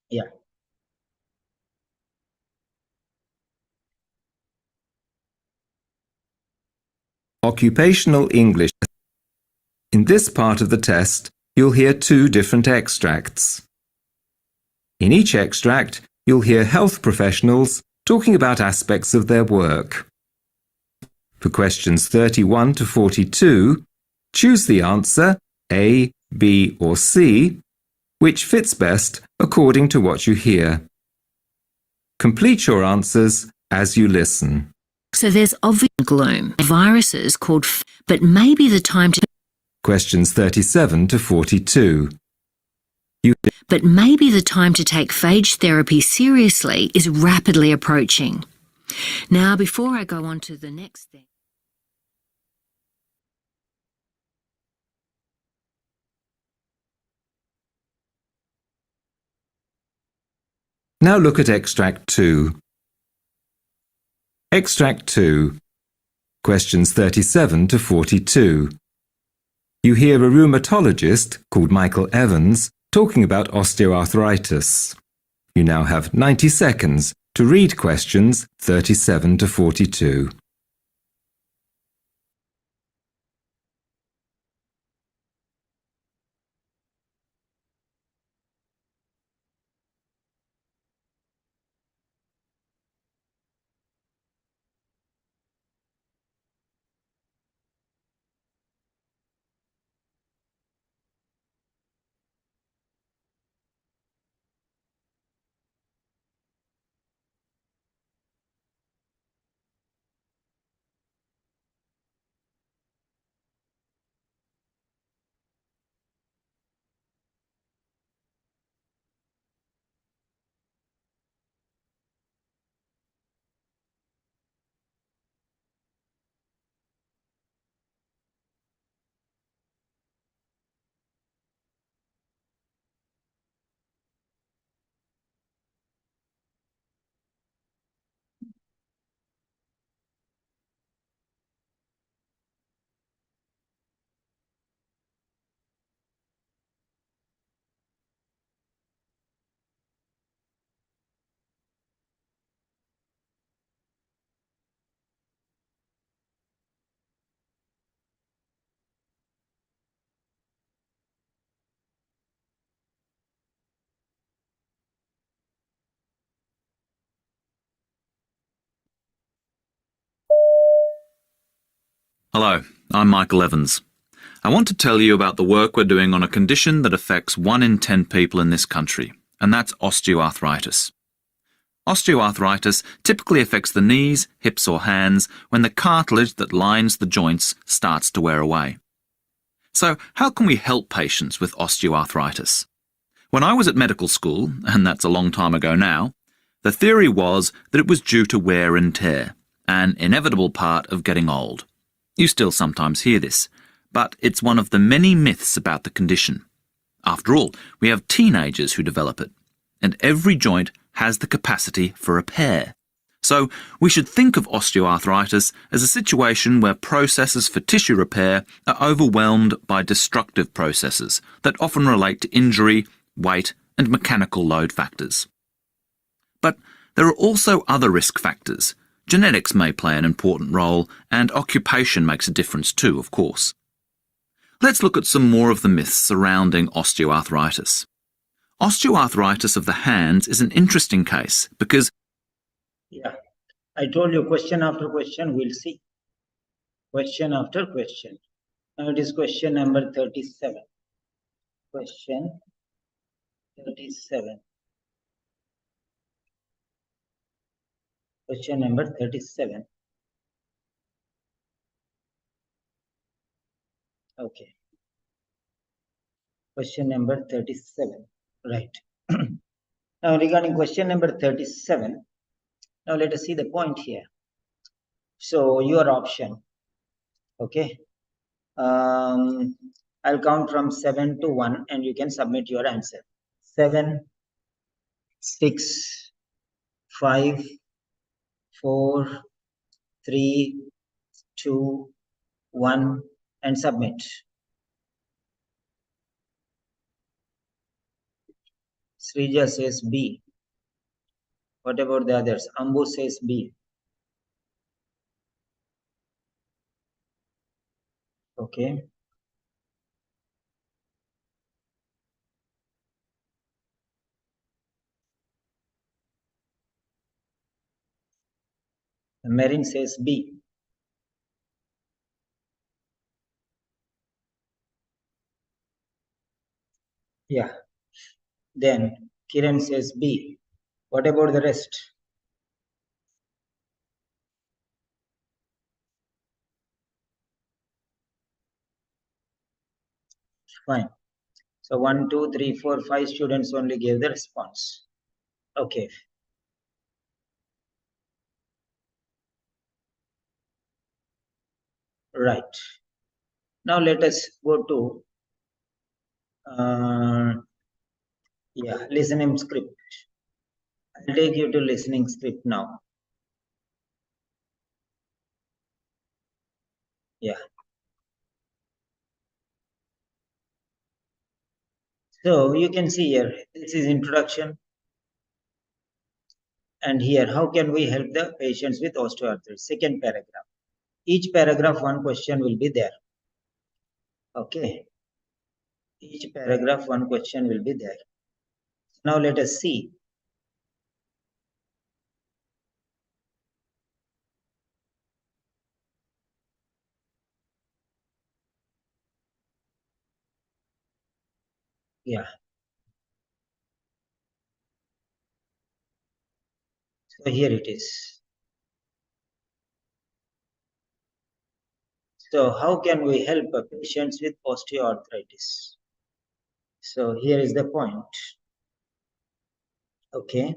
Yeah. Occupational English. In this part of the test, you'll hear 2 different extracts. In each extract, you'll hear health professionals talking about aspects of their work. For questions 31 to 42, choose the answer A, B or C, which fits best according to what you hear. Complete your answers as you listen. So there's obvious gloom. Viruses called but maybe the time to Questions 37 to 42. But maybe the time to take phage therapy seriously is rapidly approaching. Now, before I go on to the next thing. Now look at Extract 2. Extract 2. Questions 37 to 42. You hear a rheumatologist called Michael Evans talking about osteoarthritis. You now have 90 seconds to read questions 37 to 42. Hello, I'm Michael Evans. I want to tell you about the work we're doing on a condition that affects 1 in 10 people in this country, and that's osteoarthritis. Osteoarthritis typically affects the knees, hips or hands when the cartilage that lines the joints starts to wear away. So, how can we help patients with osteoarthritis? When I was at medical school, and that's a long time ago now, the theory was that it was due to wear and tear, an inevitable part of getting old. You still sometimes hear this, but it's one of the many myths about the condition. After all, we have teenagers who develop it, and every joint has the capacity for repair. So we should think of osteoarthritis as a situation where processes for tissue repair are overwhelmed by destructive processes that often relate to injury, weight, and mechanical load factors. But there are also other risk factors. Genetics may play an important role, and occupation makes a difference too, of course. Let's look at some more of the myths surrounding osteoarthritis. Osteoarthritis of the hands is an interesting case because... Yeah, I told you question after question, we'll see. Question after question. Now it is question number 37. Question 37. Question number 37. Okay. Question number 37. Right. Now regarding question number 37, now let us see the point here. So your option. Okay. I'll count from 7 to 1 and you can submit your answer. 7, 6, 5, 4, 3, 2, 1 and submit. Srija says B. What about the others? Ambu says B. Okay. Marin says B. Yeah. Then Kiran says B. What about the rest? Fine. So 1, 2, 3, 4, 5 students only gave the response. Okay. Right. Now let us go to listening script. I'll take you to listening script now. Yeah. So you can see here, this is introduction. And here, how can we help the patients with osteoarthritis? Second paragraph. Each paragraph, one question will be there. Okay. Each paragraph, one question will be there. Now let us see. Yeah. So here it is. So how can we help patients with osteoarthritis? So here is the point. Okay.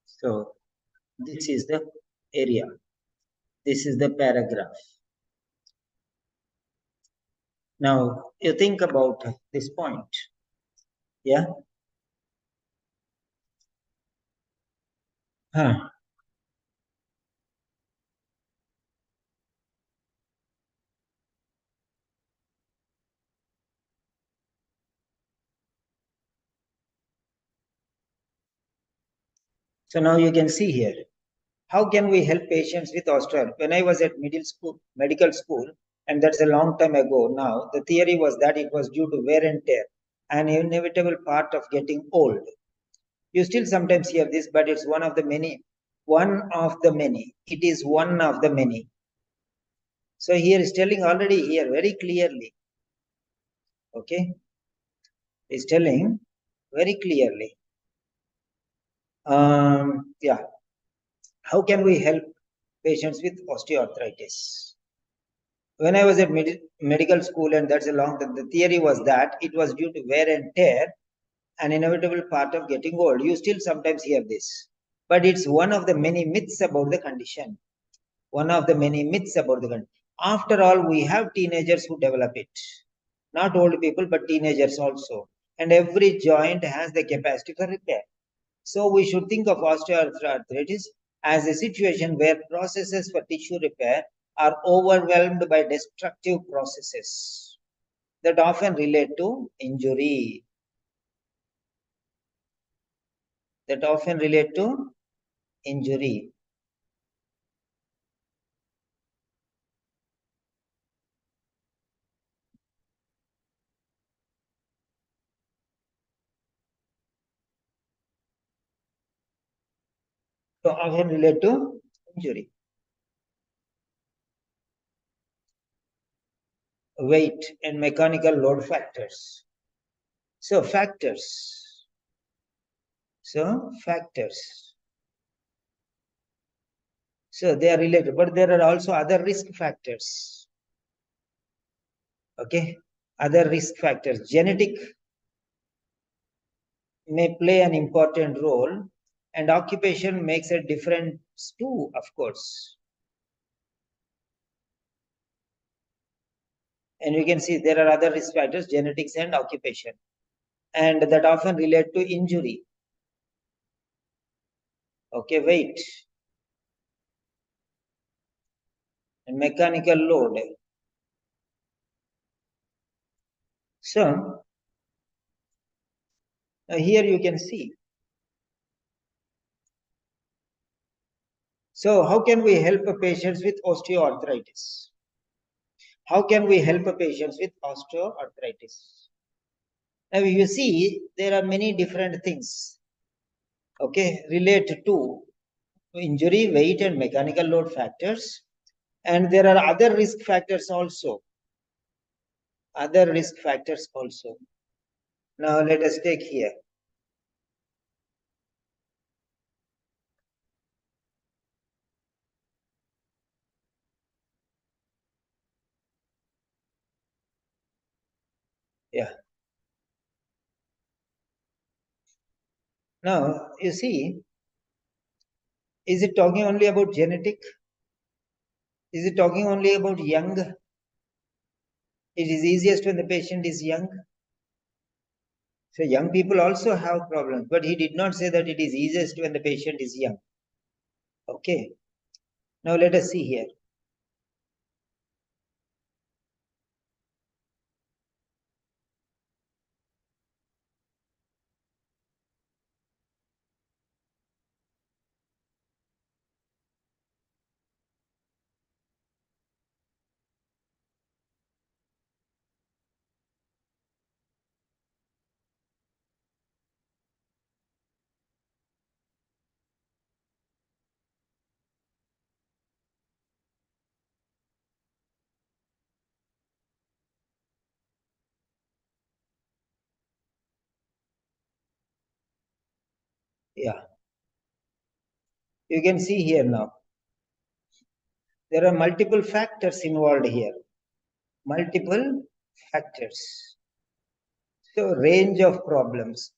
So this is the area. This is the paragraph. Now you think about this point. Yeah. Huh. So now you can see here. How can we help patients with osteoarthritis? When I was at medical school, and that's a long time ago now, the theory was that it was due to wear and tear, an inevitable part of getting old. You still sometimes hear this, but it's one of the many. One of the many. It is one of the many. So here is telling already here very clearly. Okay. It's telling very clearly. Yeah. How can we help patients with osteoarthritis? When I was at medical school, and that's a long time, the theory was that it was due to wear and tear, an inevitable part of getting old. You still sometimes hear this, but it's one of the many myths about the condition. One of the many myths about the condition. After all, we have teenagers who develop it. Not old people, but teenagers also. And every joint has the capacity for repair. So we should think of osteoarthritis as a situation where processes for tissue repair are overwhelmed by destructive processes that often relate to injury. That often relate to injury. So often relate to injury. Weight and mechanical load factors. So factors. So they are related, but there are also other risk factors. Okay, other risk factors. Genetic may play an important role, and occupation makes a difference too, of course. And you can see there are other risk factors, genetics and occupation, and that often relate to injury. Okay, weight and mechanical load. So here you can see. So how can we help patients with osteoarthritis? How can we help patients with osteoarthritis? Now you see there are many different things, okay, related to injury, weight and mechanical load factors, and there are other risk factors also. Other risk factors also. Now let us take here. Yeah. Now you see, is it talking only about genetic? Is it talking only about young? It is easiest when the patient is young. So young people also have problems, but he did not say that it is easiest when the patient is young. Okay. Now let us see here. Yeah. You can see here now. There are multiple factors involved here. Multiple factors. So range of problems.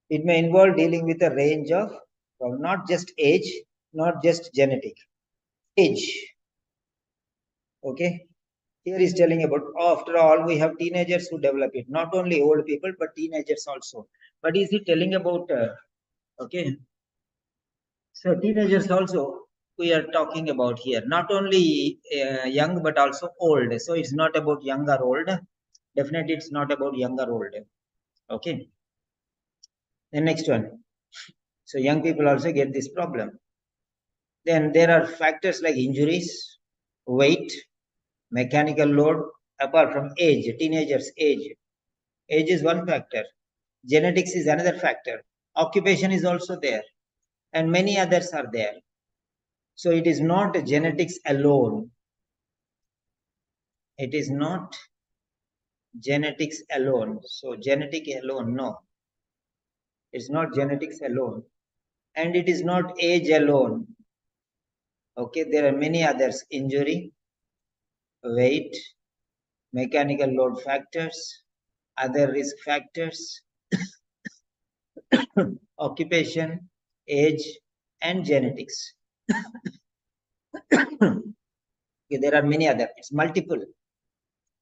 It may involve dealing with a range of, well, not just age, not just genetic. Age. Okay. Here is telling about, after all, we have teenagers who develop it. Not only old people, but teenagers also. But is it telling about, okay. So teenagers also we are talking about here. Not only young, but also old. So it's not about young or old. Definitely it's not about young or old. Okay. The next one. So young people also get this problem. Then there are factors like injuries, weight, mechanical load, apart from age, teenagers' age. Age is one factor. Genetics is another factor. Occupation is also there. And many others are there. So it is not genetics alone. It is not genetics alone. So genetic alone, no. It's not genetics alone. And it is not age alone. Okay, there are many others. Injury, weight, mechanical load factors, other risk factors, occupation, age, and genetics. Okay, there are many other. It's multiple.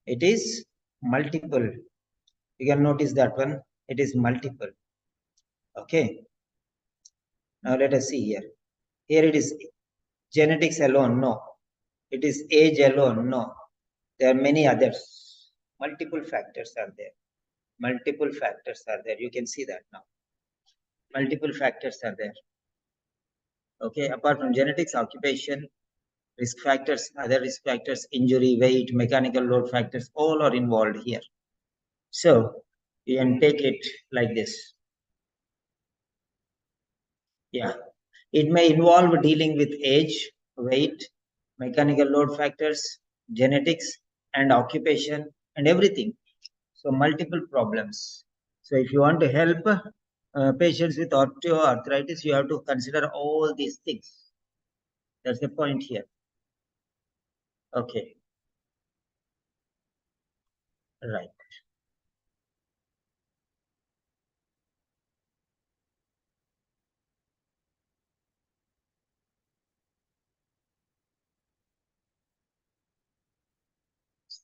It is multiple. You can notice that one. It is multiple. Okay. Now let us see here. Here it is genetics alone. No. It is age alone. No. There are many others. Multiple factors are there. Multiple factors are there. You can see that now. Multiple factors are there. Okay. Apart from genetics, occupation, risk factors, other risk factors, injury, weight, mechanical load factors, all are involved here. So you can take it like this. Yeah. It may involve dealing with age, weight, mechanical load factors, genetics, and occupation, and everything. So multiple problems. So if you want to help patients with osteoarthritis, you have to consider all these things. That's the point here. Okay. Right.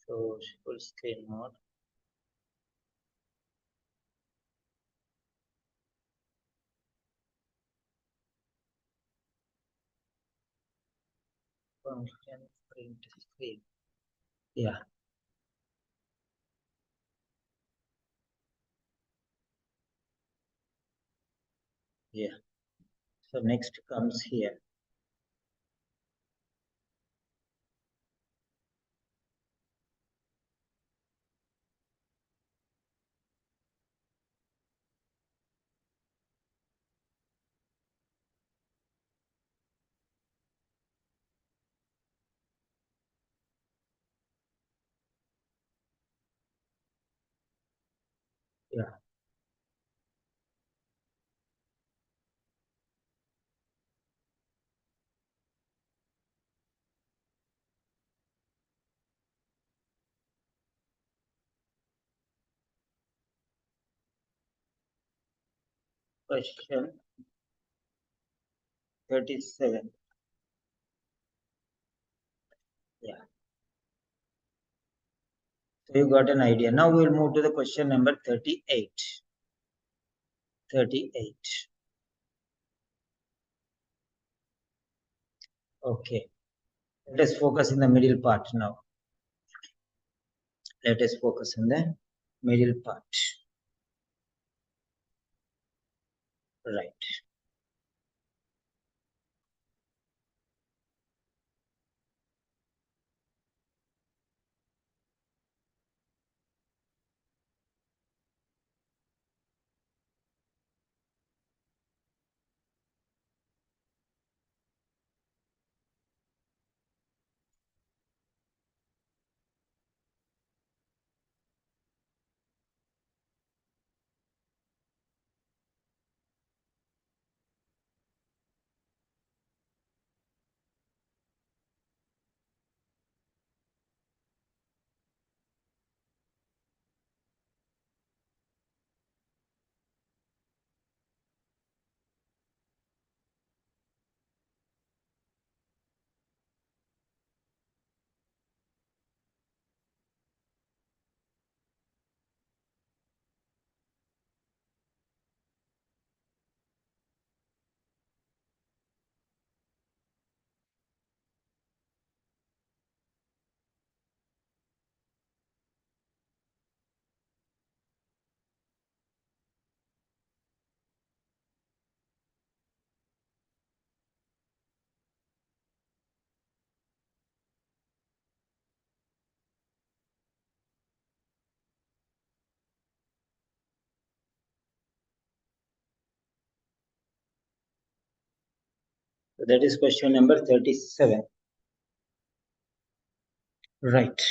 So full screen mode. Function print screen. Yeah. Yeah. So next comes here. Yeah. Question 37. Yeah. So you got an idea. Now we'll move to the question number 38. 38. Okay. Let us focus in the middle part now. Let us focus on the middle part. Right. So that is question number 37. Right.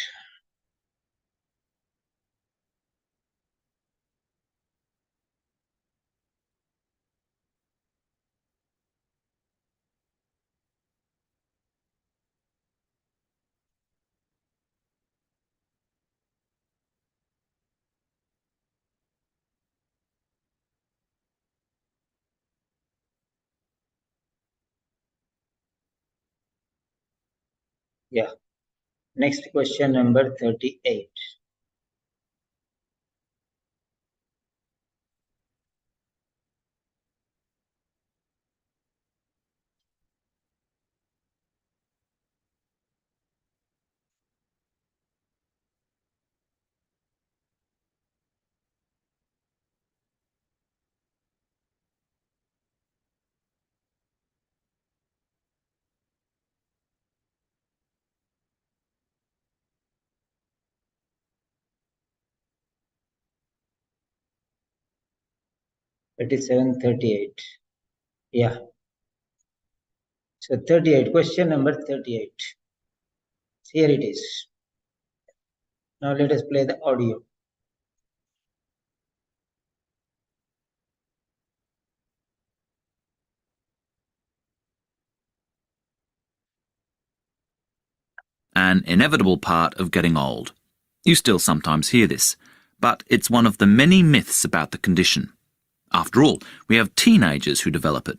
Yeah. Next question number 38. It is 738. Yeah. So 38, question number 38. Here it is. Now let us play the audio. An inevitable part of getting old. You still sometimes hear this, but it's one of the many myths about the condition. After all, we have teenagers who develop it,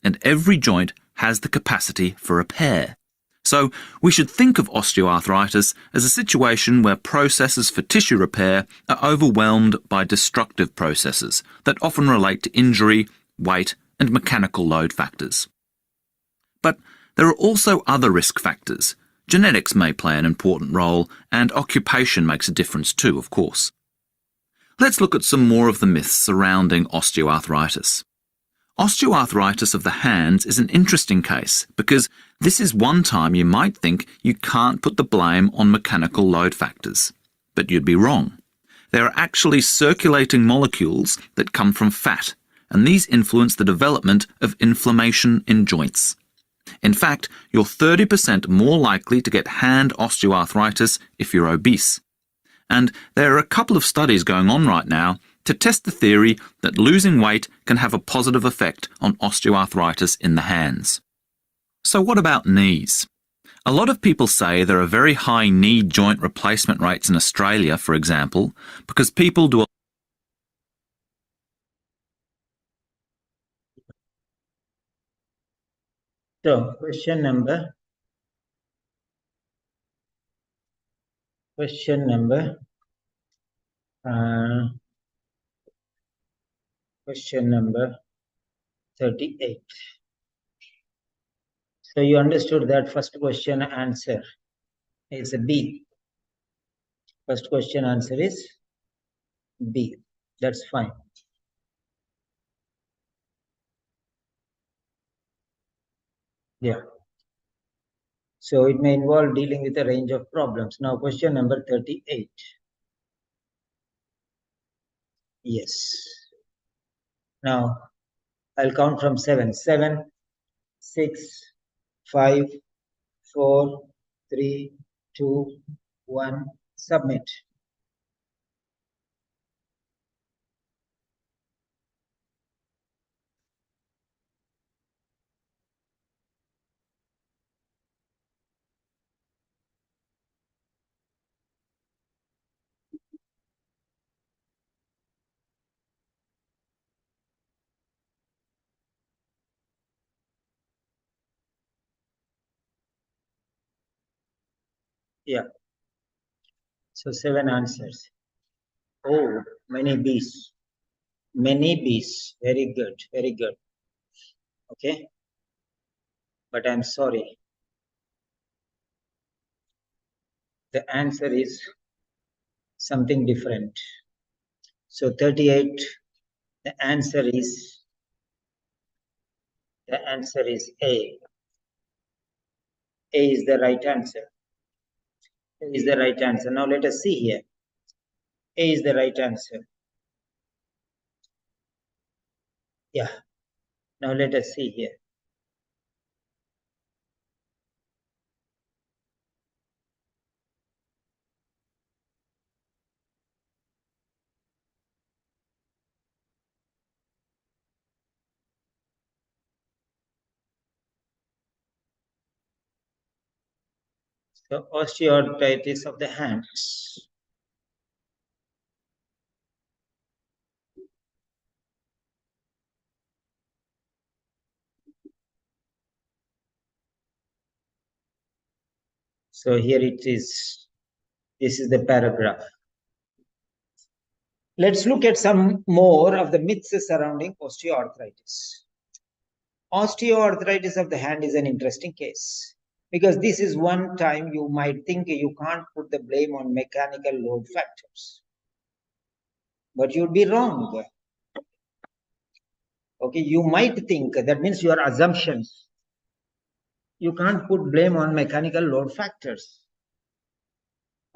and every joint has the capacity for repair. So we should think of osteoarthritis as a situation where processes for tissue repair are overwhelmed by destructive processes that often relate to injury, weight, and mechanical load factors. But there are also other risk factors. Genetics may play an important role, and occupation makes a difference too, of course. Let's look at some more of the myths surrounding osteoarthritis. Osteoarthritis of the hands is an interesting case because this is one time you might think you can't put the blame on mechanical load factors. But you'd be wrong. There are actually circulating molecules that come from fat, and these influence the development of inflammation in joints. In fact, you're 30% more likely to get hand osteoarthritis if you're obese. And there are a couple of studies going on right now to test the theory that losing weight can have a positive effect on osteoarthritis in the hands. So what about knees? A lot of people say there are very high knee joint replacement rates in Australia, for example, because people do So question number 38. So you understood that first question answer is B. First question answer is B. That's fine. Yeah. So it may involve dealing with a range of problems. Now question number 38. Yes. Now I'll count from 7. 7, 6, 5, 4, 3, 2, 1. Submit. Yeah. So 7 answers. Oh, many B's. Many B's. Very good. Very good. Okay. But I'm sorry. The answer is something different. So 38, the answer is A. A is the right answer. A is the right answer. Now let us see here. A is the right answer. Yeah. Now let us see here. So osteoarthritis of the hands. So here it is. This is the paragraph. Let's look at some more of the myths surrounding osteoarthritis. Osteoarthritis of the hand is an interesting case because this is one time you might think you can't put the blame on mechanical load factors. But you'd be wrong. Okay, you might think, that means your assumptions. You can't put blame on mechanical load factors.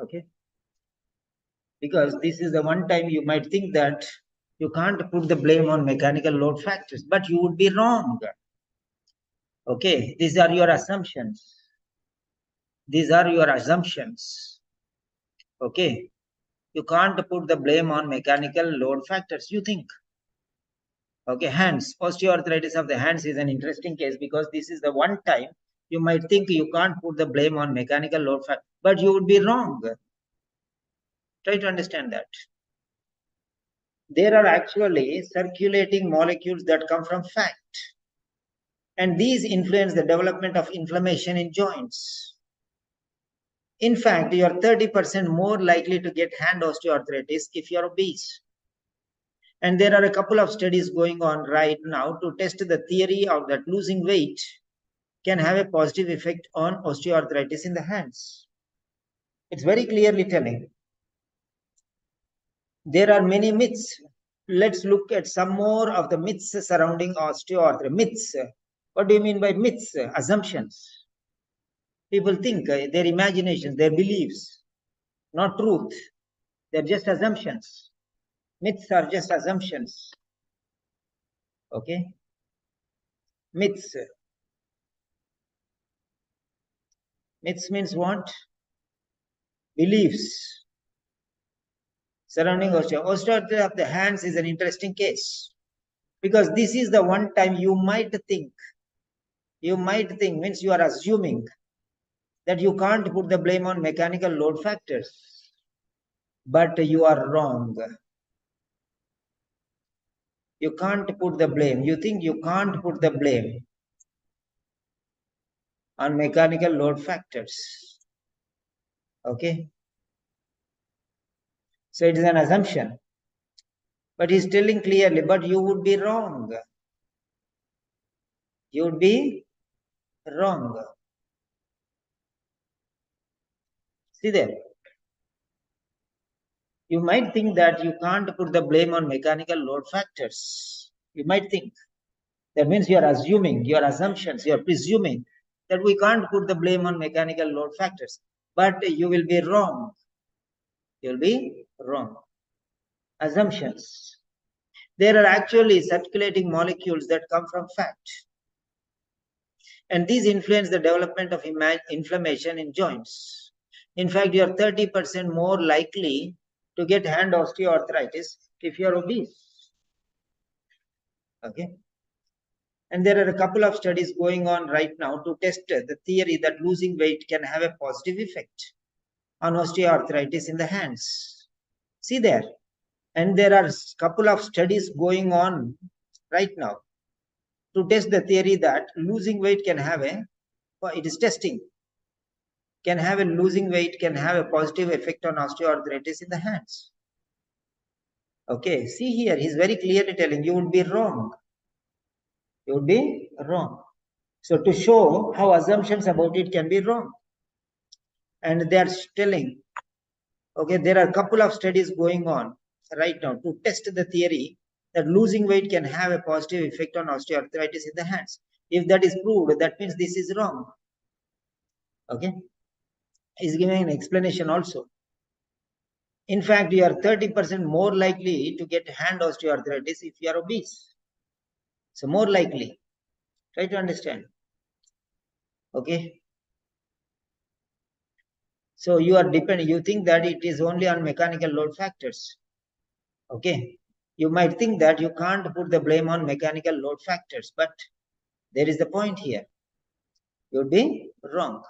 Okay, because this is the one time you might think that you can't put the blame on mechanical load factors, but you would be wrong. Okay, these are your assumptions. These are your assumptions. Okay, you can't put the blame on mechanical load factors, you think. Okay, hands. Osteoarthritis of the hands is an interesting case because this is the one time you might think you can't put the blame on mechanical load factor, but you would be wrong. Try to understand that. There are actually circulating molecules that come from fat. And these influence the development of inflammation in joints. In fact, you are 30% more likely to get hand osteoarthritis if you are obese. And there are a couple of studies going on right now to test the theory of that losing weight can have a positive effect on osteoarthritis in the hands. It's very clearly telling. There are many myths. Let's look at some more of the myths surrounding osteoarthritis. Myths. What do you mean by myths? Assumptions. People think their imaginations, their beliefs, not truth. They're just assumptions. Myths are just assumptions. Okay? Myths. Myths means what? Beliefs surrounding osteoarthritis of the hands is an interesting case, because this is the one time you might think means you are assuming that you can't put the blame on mechanical load factors, but you are wrong. You can't put the blame. You think you can't put the blame on mechanical load factors. Okay? So it is an assumption. But he's telling clearly, but you would be wrong. You would be wrong. See there. You might think that you can't put the blame on mechanical load factors. You might think. That means you are assuming, your assumptions, you are presuming that we can't put the blame on mechanical load factors. But you will be wrong. You will be wrong. Assumptions. There are actually circulating molecules that come from fat. And these influence the development of inflammation in joints. In fact, you are 30% more likely to get hand osteoarthritis if you are obese. Okay. And there are a couple of studies going on right now to test the theory that losing weight can have a positive effect on osteoarthritis in the hands. See there. And there are a couple of studies going on right now to test the theory that losing weight can have it is testing, losing weight can have a positive effect on osteoarthritis in the hands. Okay, see here, he's very clearly telling you would be wrong. You would be wrong. So to show how assumptions about it can be wrong. And they are telling, okay, there are a couple of studies going on right now to test the theory that losing weight can have a positive effect on osteoarthritis in the hands. If that is proved, that means this is wrong. Okay. He's giving an explanation also. In fact, you are 30% more likely to get hand osteoarthritis if you are obese. So more likely. Try to understand. Okay. So you are dependent. You think that it is only on mechanical load factors. Okay. You might think that you can't put the blame on mechanical load factors, but there is the point here. You would be wrong.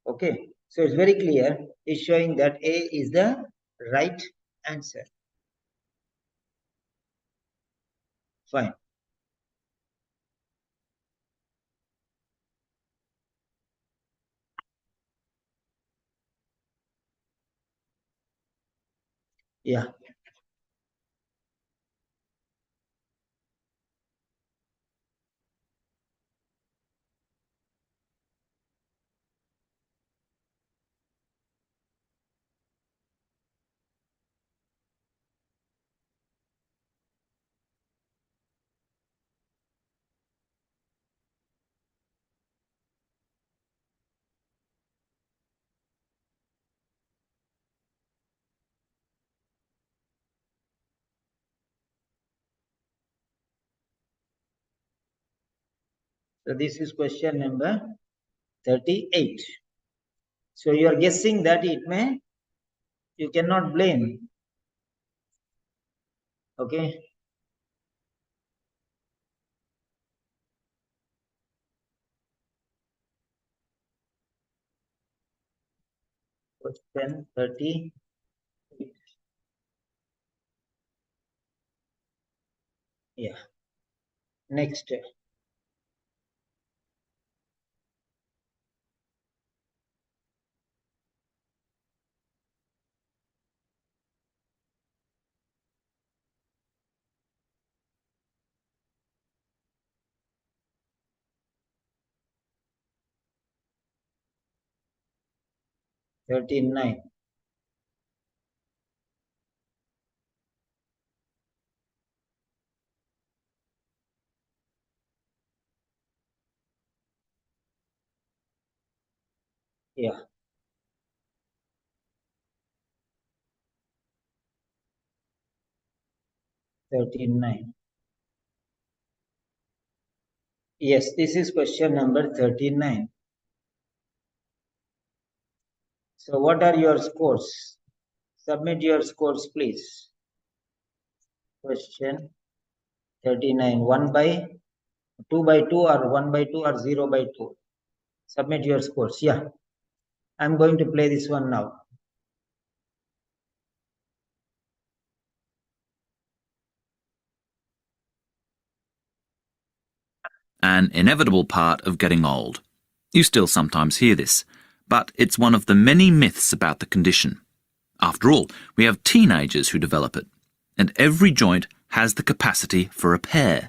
Okay. So it's very clear. It's showing that A is the right answer. Fine. Yeah. So this is question number 38. So you are guessing that you cannot blame. Okay. Question 30. Yeah. Next. 39. Yeah. 39. Yes, this is question number 39. So what are your scores? Submit your scores, please. Question 39. 1 by 2 by 2 or 1 by 2 or 0 by 2. Submit your scores. Yeah. I'm going to play this one now. An inevitable part of getting old. You still sometimes hear this, but it's one of the many myths about the condition. After all, we have teenagers who develop it, and every joint has the capacity for repair.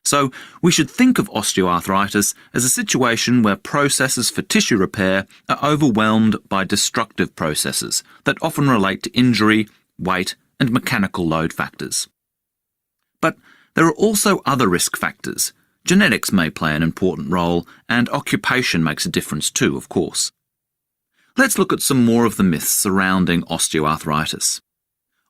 So we should think of osteoarthritis as a situation where processes for tissue repair are overwhelmed by destructive processes that often relate to injury, weight, and mechanical load factors. But there are also other risk factors. Genetics may play an important role, and occupation makes a difference too, of course. Let's look at some more of the myths surrounding osteoarthritis.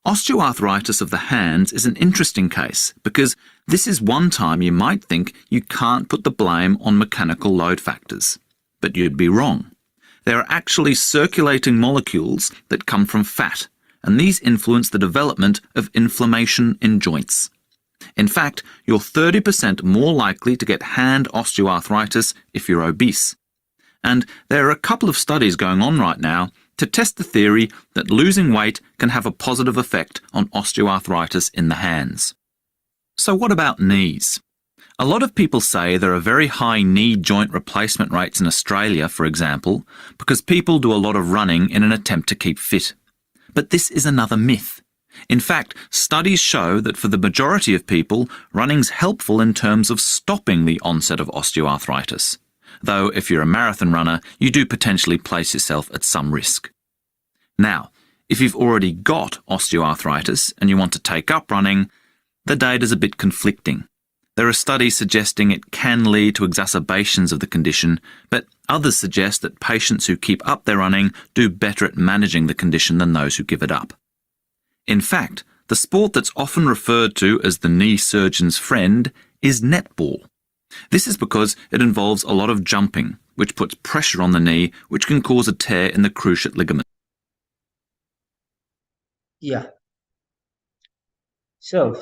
Osteoarthritis of the hands is an interesting case because this is one time you might think you can't put the blame on mechanical load factors. But you'd be wrong. There are actually circulating molecules that come from fat, and these influence the development of inflammation in joints. In fact, you're 30% more likely to get hand osteoarthritis if you're obese. And there are a couple of studies going on right now to test the theory that losing weight can have a positive effect on osteoarthritis in the hands. So what about knees? A lot of people say there are very high knee joint replacement rates in Australia, for example, because people do a lot of running in an attempt to keep fit. But this is another myth. In fact, studies show that for the majority of people, running's helpful in terms of stopping the onset of osteoarthritis. Though if you're a marathon runner, you do potentially place yourself at some risk. Now, if you've already got osteoarthritis and you want to take up running, the data's a bit conflicting. There are studies suggesting it can lead to exacerbations of the condition, but others suggest that patients who keep up their running do better at managing the condition than those who give it up. In fact, the sport that's often referred to as the knee surgeon's friend is netball. This is because it involves a lot of jumping, which puts pressure on the knee, which can cause a tear in the cruciate ligament. Yeah. So,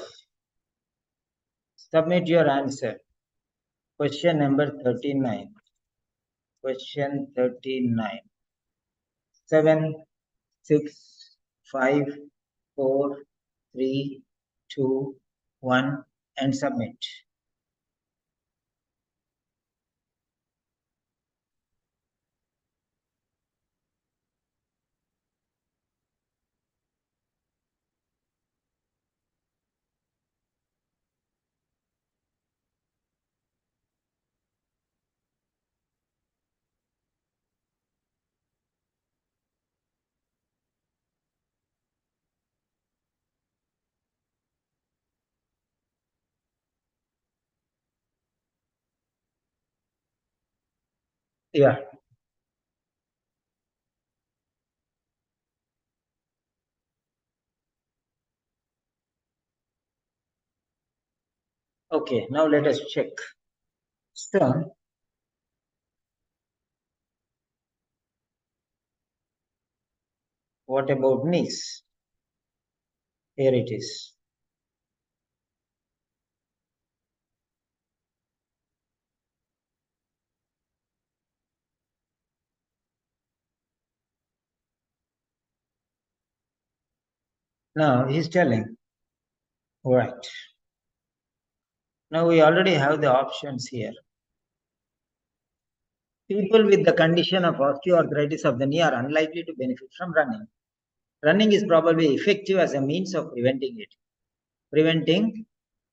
submit your answer. Question number 39. Question 39. 7, 6, 5, 4, 3, 2, 1, and submit. Yeah. Okay, now let us check. So, what about knees? Here it is. Now he's telling, right. Now we already have the options here. People with the condition of osteoarthritis of the knee are unlikely to benefit from running. Running is probably effective as a means of preventing it. Preventing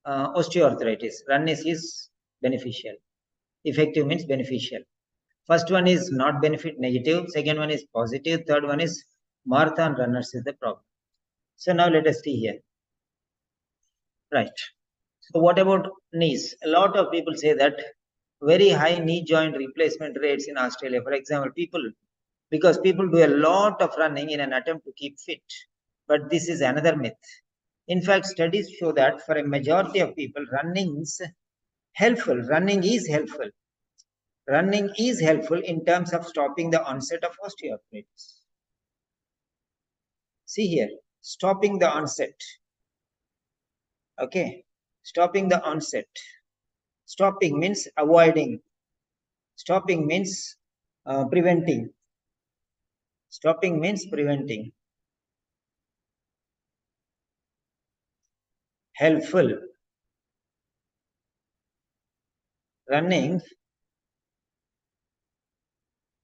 osteoarthritis. Running is beneficial. Effective means beneficial. First one is not benefit negative, second one is positive, third one is marathon runners is the problem. So now let us see here. Right. So what about knees? A lot of people say that very high knee joint replacement rates in Australia. For example, because people do a lot of running in an attempt to keep fit. But this is another myth. In fact, studies show that for a majority of people, running is helpful. Running is helpful. Running is helpful in terms of stopping the onset of osteoarthritis. See here, stopping the onset. Okay, stopping the onset. Stopping means avoiding. Stopping means preventing. Stopping means preventing. Helpful. Running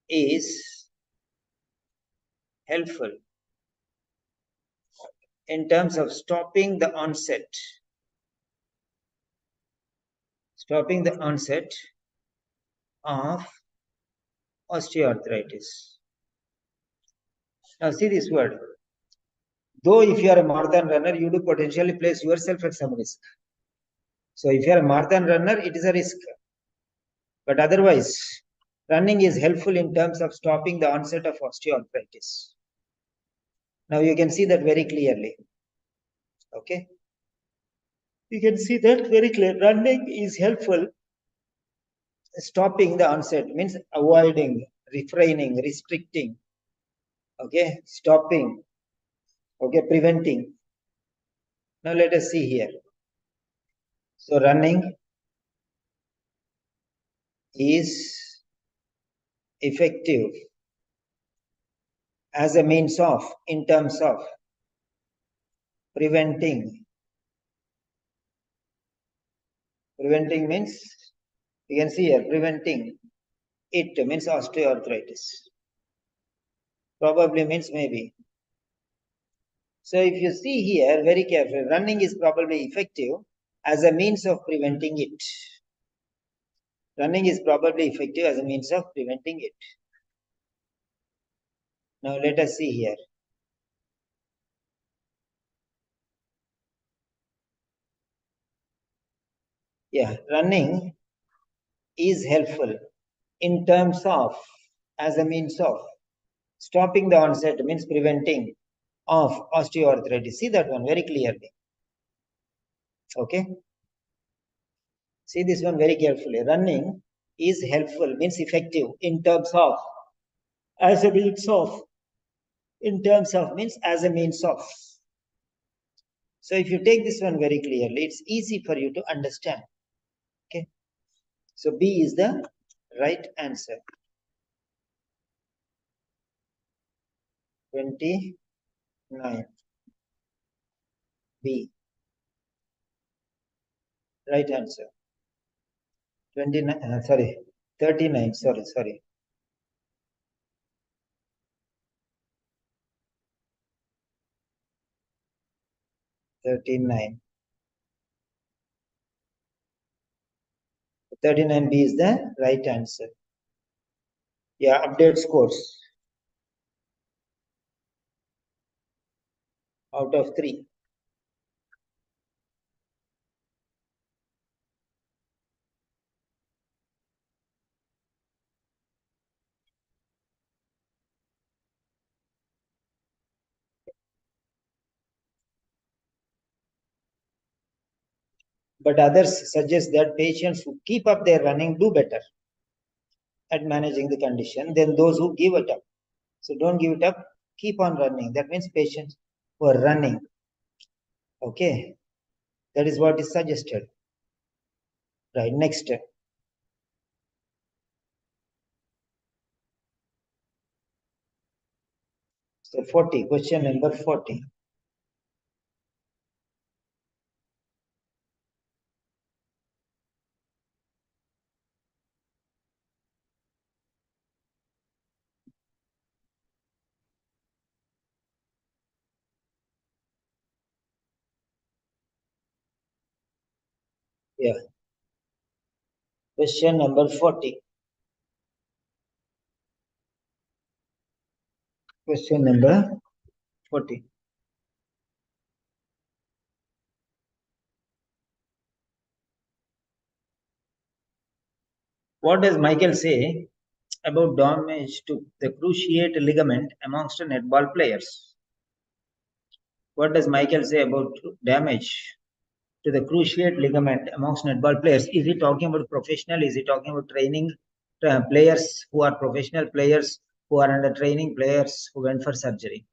is helpful in terms of stopping the onset. Stopping the onset of osteoarthritis. Now see this word. Though if you are a marathon runner, you do potentially place yourself at some risk. So if you are a marathon runner, it is a risk. But otherwise, running is helpful in terms of stopping the onset of osteoarthritis. Now you can see that very clearly. Okay. You can see that very clear. Running is helpful. Stopping the onset means avoiding, refraining, restricting. Okay. Stopping. Okay. Preventing. Now let us see here. So running is effective as a means of, in terms of preventing. Preventing means, you can see here, preventing it means osteoarthritis. Probably means maybe. So if you see here very carefully, running is probably effective as a means of preventing it. Running is probably effective as a means of preventing it. Now let us see here. Yeah, running is helpful in terms of, as a means of, stopping the onset means preventing of osteoarthritis. See that one very clearly. Okay. See this one very carefully. Running is helpful means effective in terms of, as a means of, in terms of means as a means of. So if you take this one very clearly, it's easy for you to understand. Okay. So B is the right answer. 29. B. Right answer. 29. Sorry. 39. Sorry. $39. 39B is the right answer. Yeah, update scores. Out of 3. But others suggest that patients who keep up their running do better at managing the condition than those who give it up. So don't give it up, keep on running. That means patients who are running. Okay, that is what is suggested. Right, next. So 40, question number 40. Yeah. Question number 40. Question number 40. What does Michael say about damage to the cruciate ligament amongst netball players? What does Michael say about damage to the cruciate ligament amongst netball players? Is he talking about professional? Is he talking about training players who are professional players who are under training, players who went for surgery?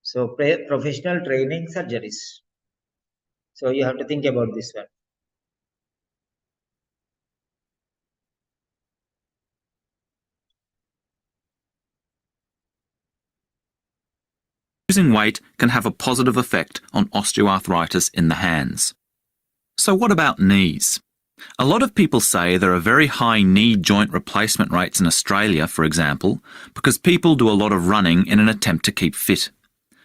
So professional training surgeries. So you have to think about this one. Losing weight can have a positive effect on osteoarthritis in the hands. So what about knees? A lot of people say there are very high knee joint replacement rates in Australia, for example, because people do a lot of running in an attempt to keep fit.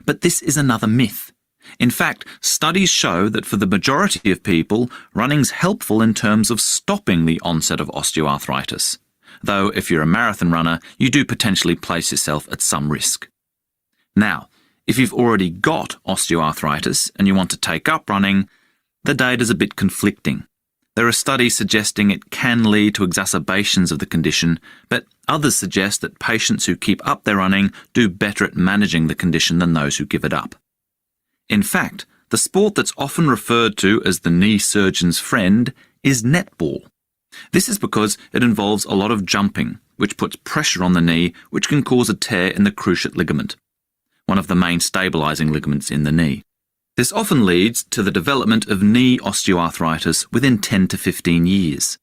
But this is another myth. In fact, studies show that for the majority of people, running's helpful in terms of stopping the onset of osteoarthritis. Though if you're a marathon runner, you do potentially place yourself at some risk. Now, if you've already got osteoarthritis and you want to take up running, the data's a bit conflicting. There are studies suggesting it can lead to exacerbations of the condition, but others suggest that patients who keep up their running do better at managing the condition than those who give it up. In fact, the sport that's often referred to as the knee surgeon's friend is netball. This is because it involves a lot of jumping, which puts pressure on the knee, which can cause a tear in the cruciate ligament, one of the main stabilising ligaments in the knee. This often leads to the development of knee osteoarthritis within 10 to 15 years.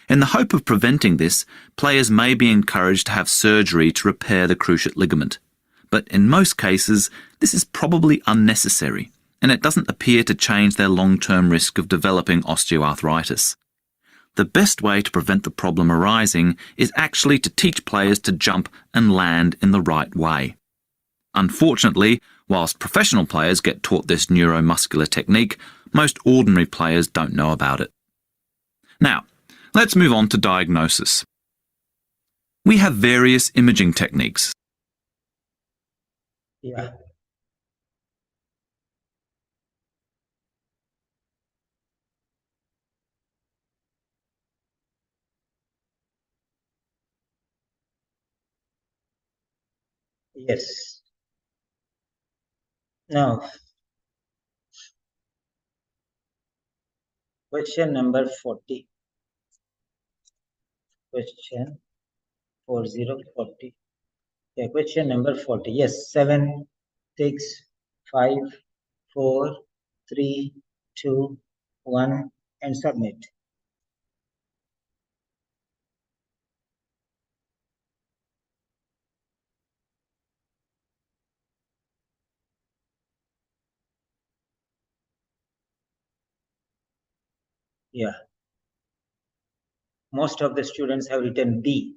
In the hope of preventing this, players may be encouraged to have surgery to repair the cruciate ligament. But in most cases, this is probably unnecessary, and it doesn't appear to change their long-term risk of developing osteoarthritis. The best way to prevent the problem arising is actually to teach players to jump and land in the right way. Unfortunately, whilst professional players get taught this neuromuscular technique, most ordinary players don't know about it. Now, let's move on to diagnosis. We have various imaging techniques. Yeah. Yes. Now, question number 40. Question 4040. Yeah, question number 40. Yes, 7, 6, 5, 4, 3, 2, 1, and submit. Yeah. Most of the students have written B.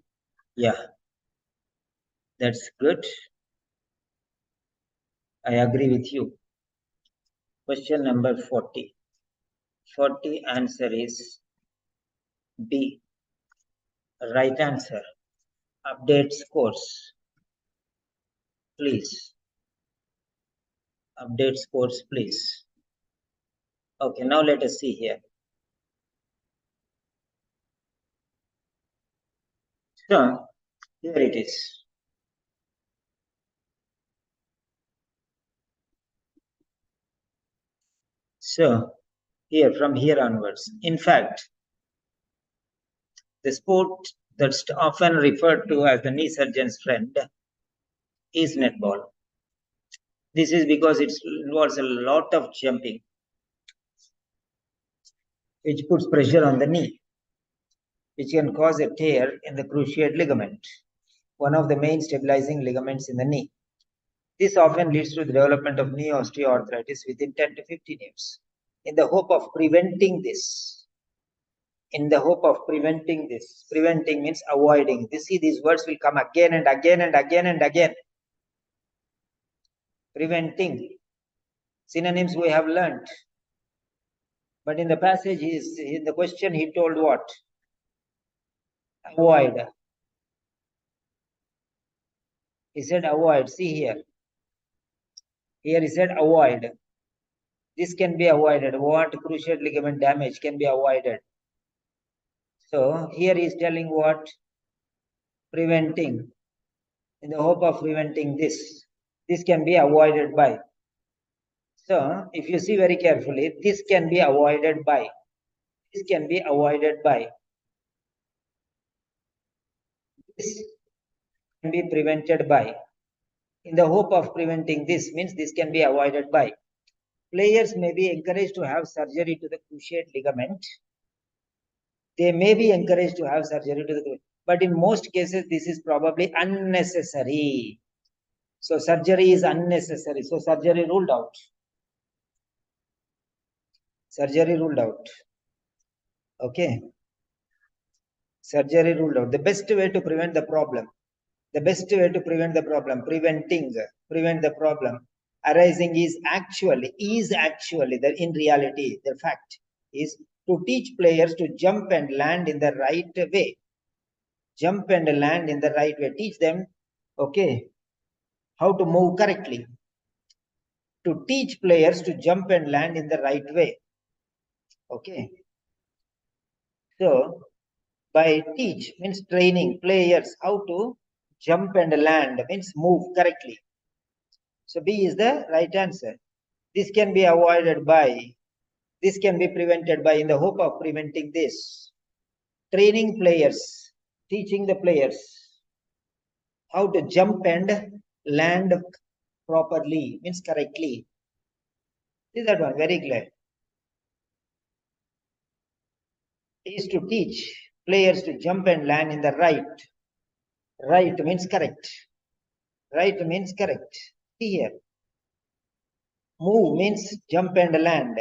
Yeah. That's good. I agree with you. Question number 40. 40 answer is B. Right answer. Update scores. Please. Update scores, please. Okay, now let us see here. So, here it is. So, here, from here onwards, in fact, the sport that's often referred to as the knee surgeon's friend is netball. This is because it involves a lot of jumping, which puts pressure on the knee, which can cause a tear in the cruciate ligament, one of the main stabilizing ligaments in the knee. This often leads to the development of knee osteoarthritis within 10 to 15 years. In the hope of preventing this, preventing means avoiding. You see, these words will come again and again and again and again. Preventing. Synonyms we have learned. But in the passage, in the question, he told what? Avoid. He said avoid. See here. Here he said avoid. This can be avoided. What cruciate ligament damage can be avoided. So here he is telling what? Preventing. In the hope of preventing this. This can be avoided by. So if you see very carefully, this can be avoided by. This can be avoided by. This can be prevented by. In the hope of preventing this means this can be avoided by. Players may be encouraged to have surgery to the cruciate ligament. They may be encouraged to have surgery to the, but in most cases this is probably unnecessary. So surgery is unnecessary. So surgery ruled out. Surgery ruled out. Okay. Surgery ruled out. The best way to prevent the problem. The best way to prevent the problem, prevent the problem arising is actually, in reality, the fact is to teach players to jump and land in the right way. Jump and land in the right way. Teach them, okay, how to move correctly. To teach players to jump and land in the right way. Okay. So, by teach means training players how to jump and land means move correctly. So B is the right answer. This can be avoided by, this can be prevented by, in the hope of preventing this. Training players, teaching the players how to jump and land properly, means correctly. See that one, very clear. Is to teach players to jump and land in the right. Right means correct. Right means correct. See here. Move means jump and land.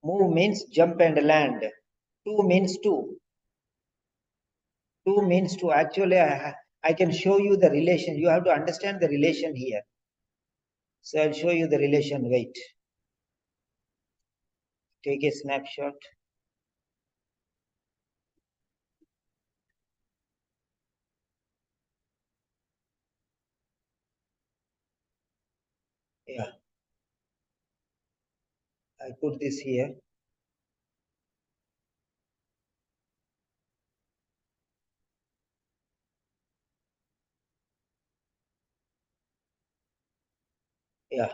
Move means jump and land. To means to. To means to. Actually, I can show you the relation. You have to understand the relation here. So I'll show you the relation. Wait. Take a snapshot. Yeah. I put this here. Yeah.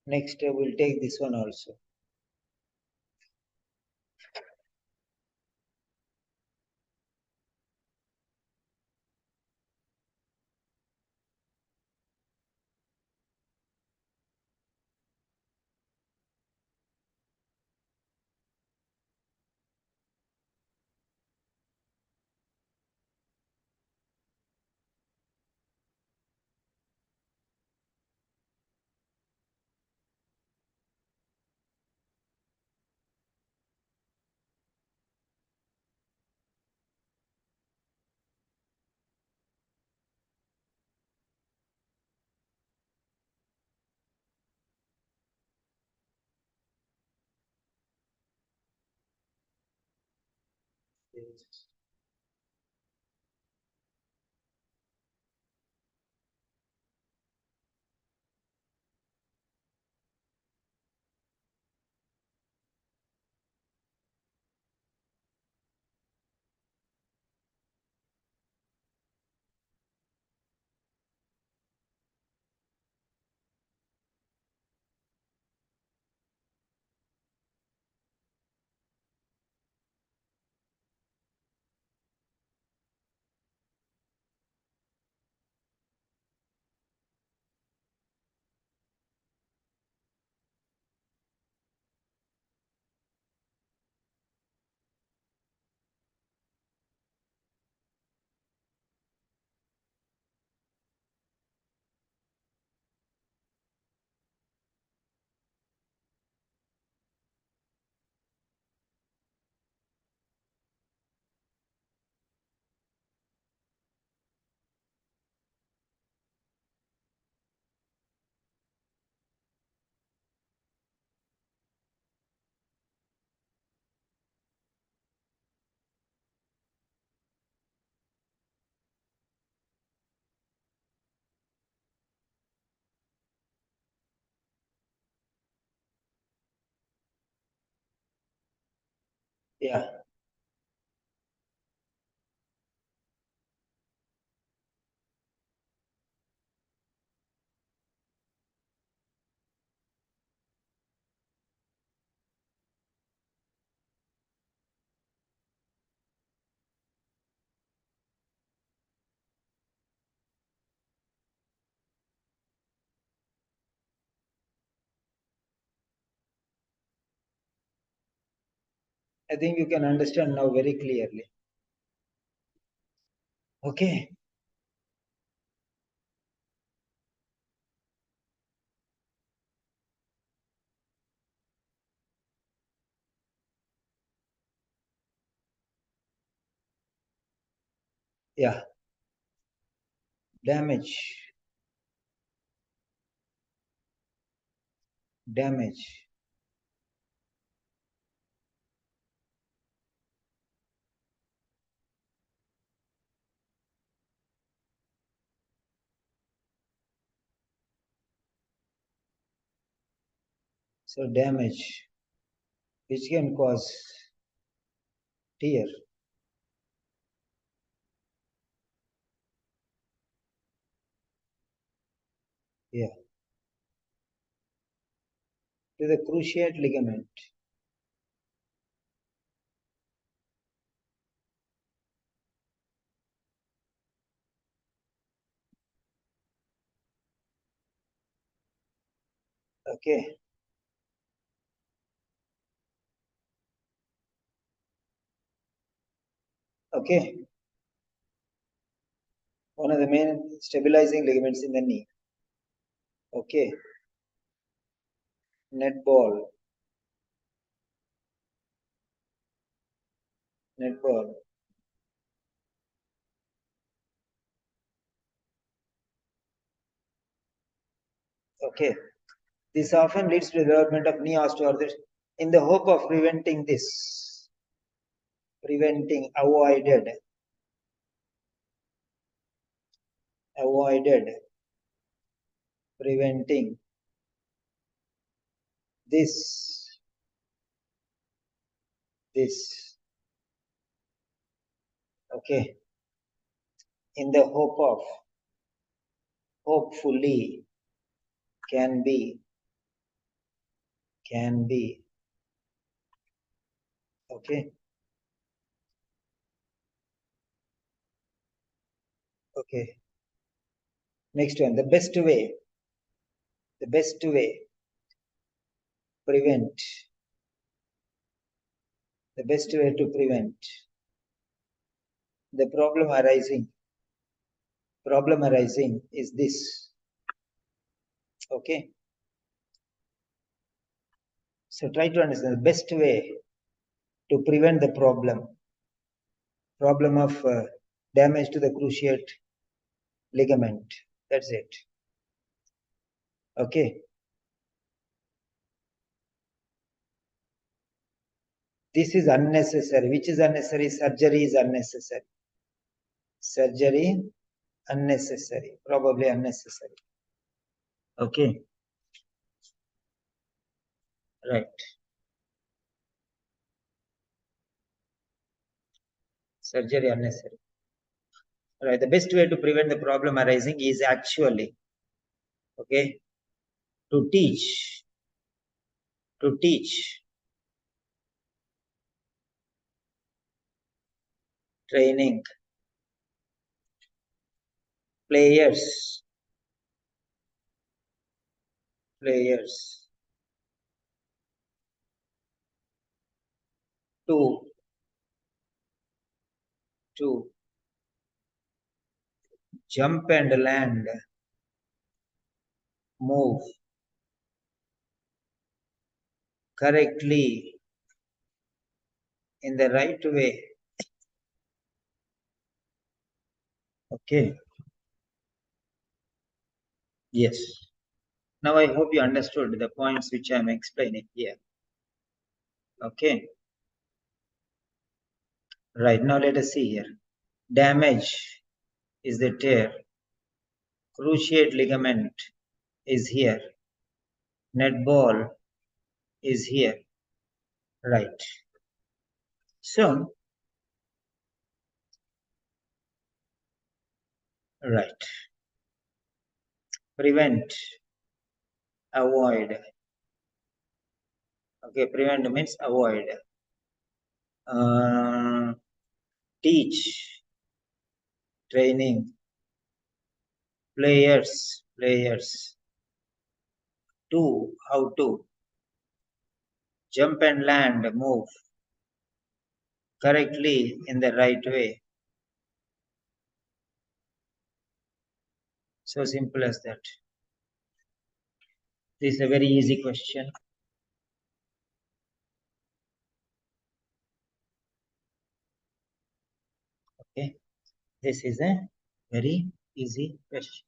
Next, we'll take this one also. Yeah. I think you can understand now very clearly. Okay. Yeah. Damage. Damage. So damage, which can cause tear. Yeah. To the cruciate ligament. Okay. Okay. One of the main stabilizing ligaments in the knee. Okay. Net ball. Net ball. Okay. This often leads to the development of knee osteoarthritis in the hope of preventing this. Preventing, avoided. Preventing this. Okay. In the hope of, hopefully, can be. Okay. Okay. Next one, the best way prevent. The best way to prevent the problem arising is this. Okay. So try to understand the best way to prevent the problem of damage to the cruciate ligament. That's it. Okay. This is unnecessary. Which is unnecessary? Surgery is unnecessary. Surgery unnecessary. Probably unnecessary. Okay. Right. Surgery unnecessary. Right. The best way to prevent the problem arising is actually, okay, to teach training players to jump and land, move correctly in the right way. Okay. Yes. Now I hope you understood the points which I am explaining here. Okay. Right. Now let us see here. Damage is the tear. Cruciate ligament is here. Net ball is here. Right. So, right. Prevent, avoid. Okay, prevent means avoid. Teach, training. Players. Do, how to. Jump and land, move. Correctly in the right way. So simple as that. This is a very easy question. Okay, this is a very easy question.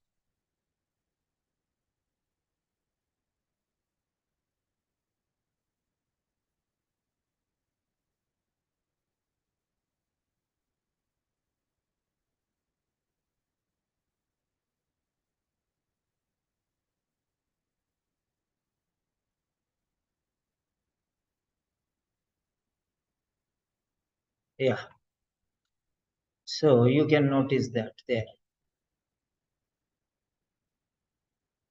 Yeah. So you can notice that there.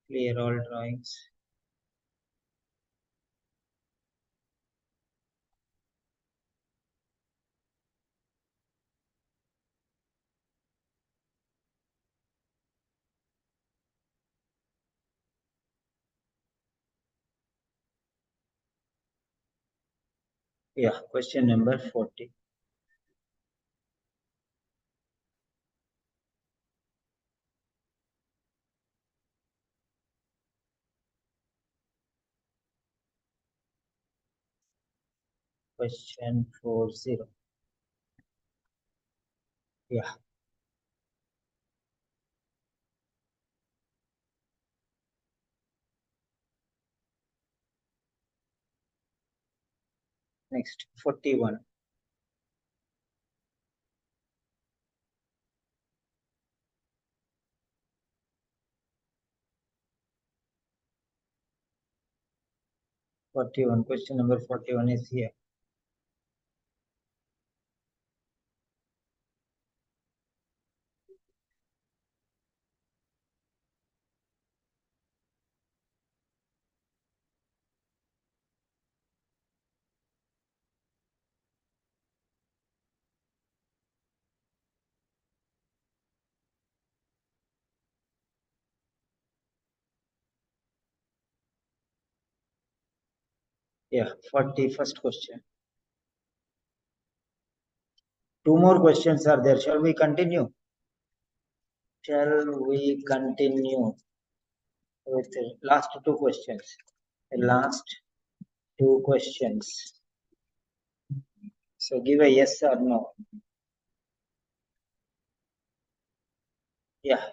Clear all drawings. Yeah, question number 40. Question 40. Yeah. Next, 41. Question number 41 is here. Yeah, 41st question. Two more questions are there. Shall we continue? Shall we continue with the last two questions? The last two questions. So give a yes or no. Yeah.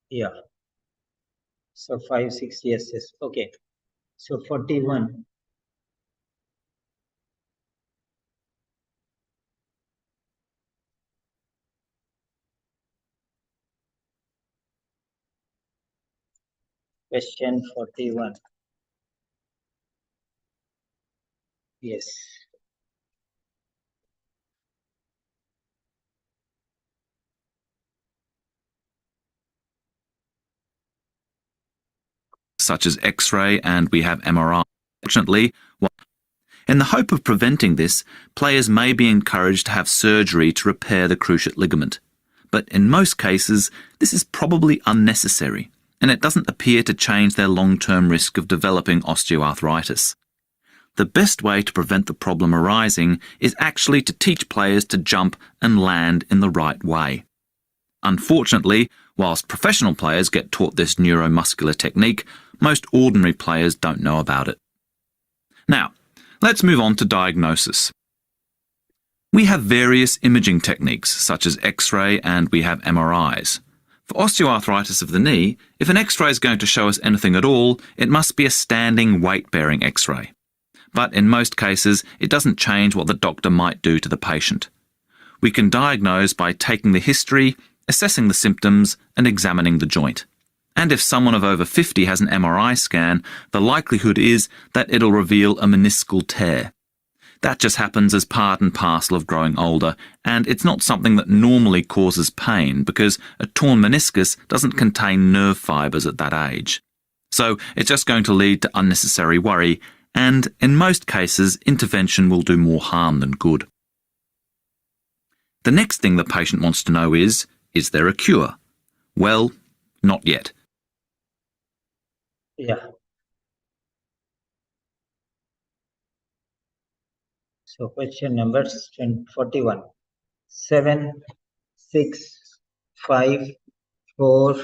Yeah. So 5, 6 yeses. Okay. So 41. Question 41. Yes. Such as X-ray and we have MRI. Fortunately, in the hope of preventing this, players may be encouraged to have surgery to repair the cruciate ligament. But in most cases, this is probably unnecessary, and it doesn't appear to change their long-term risk of developing osteoarthritis. The best way to prevent the problem arising is actually to teach players to jump and land in the right way. Unfortunately, whilst professional players get taught this neuromuscular technique, most ordinary players don't know about it. Now, let's Let's move on to diagnosis. We have various imaging techniques such as X-ray and we have MRIs. For osteoarthritis of the knee, if an X-ray is going to show us anything at all, it must be a standing weight-bearing X-ray. But in most cases, it doesn't change what the doctor might do to the patient. We can diagnose by taking the history, assessing the symptoms, and examining the joint. And if someone of over 50 has an MRI scan, the likelihood is that it'll reveal a meniscal tear. That just happens as part and parcel of growing older, and it's not something that normally causes pain because a torn meniscus doesn't contain nerve fibres at that age. So it's just going to lead to unnecessary worry, and in most cases, intervention will do more harm than good. The next thing the patient wants to know is there a cure? Well, not yet. Yeah. So question number 41. 7, 6, 5, 4,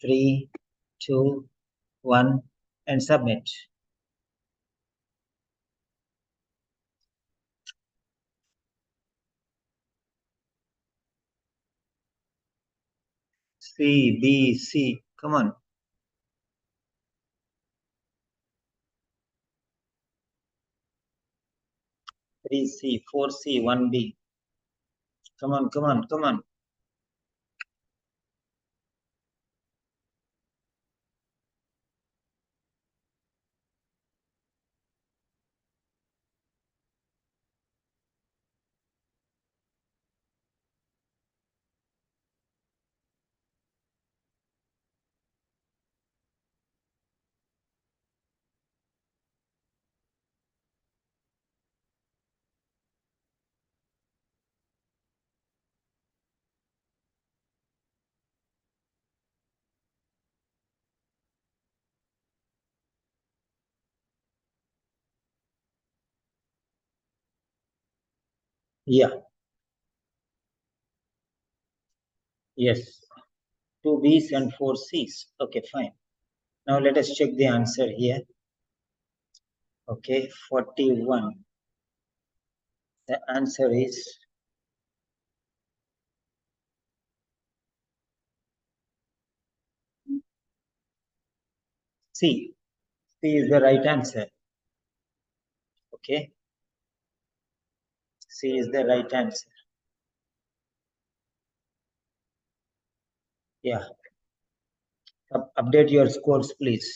3, 2, 1 and submit. C, B, C. Come on. 3C, 4C, 1B. Come on, come on, come on. Yeah. Yes. 2 B's and 4 C's. Okay, fine. Now let us check the answer here. Okay, 41. The answer is C. C is the right answer. Okay. C is the right answer. Yeah. Update your scores, please.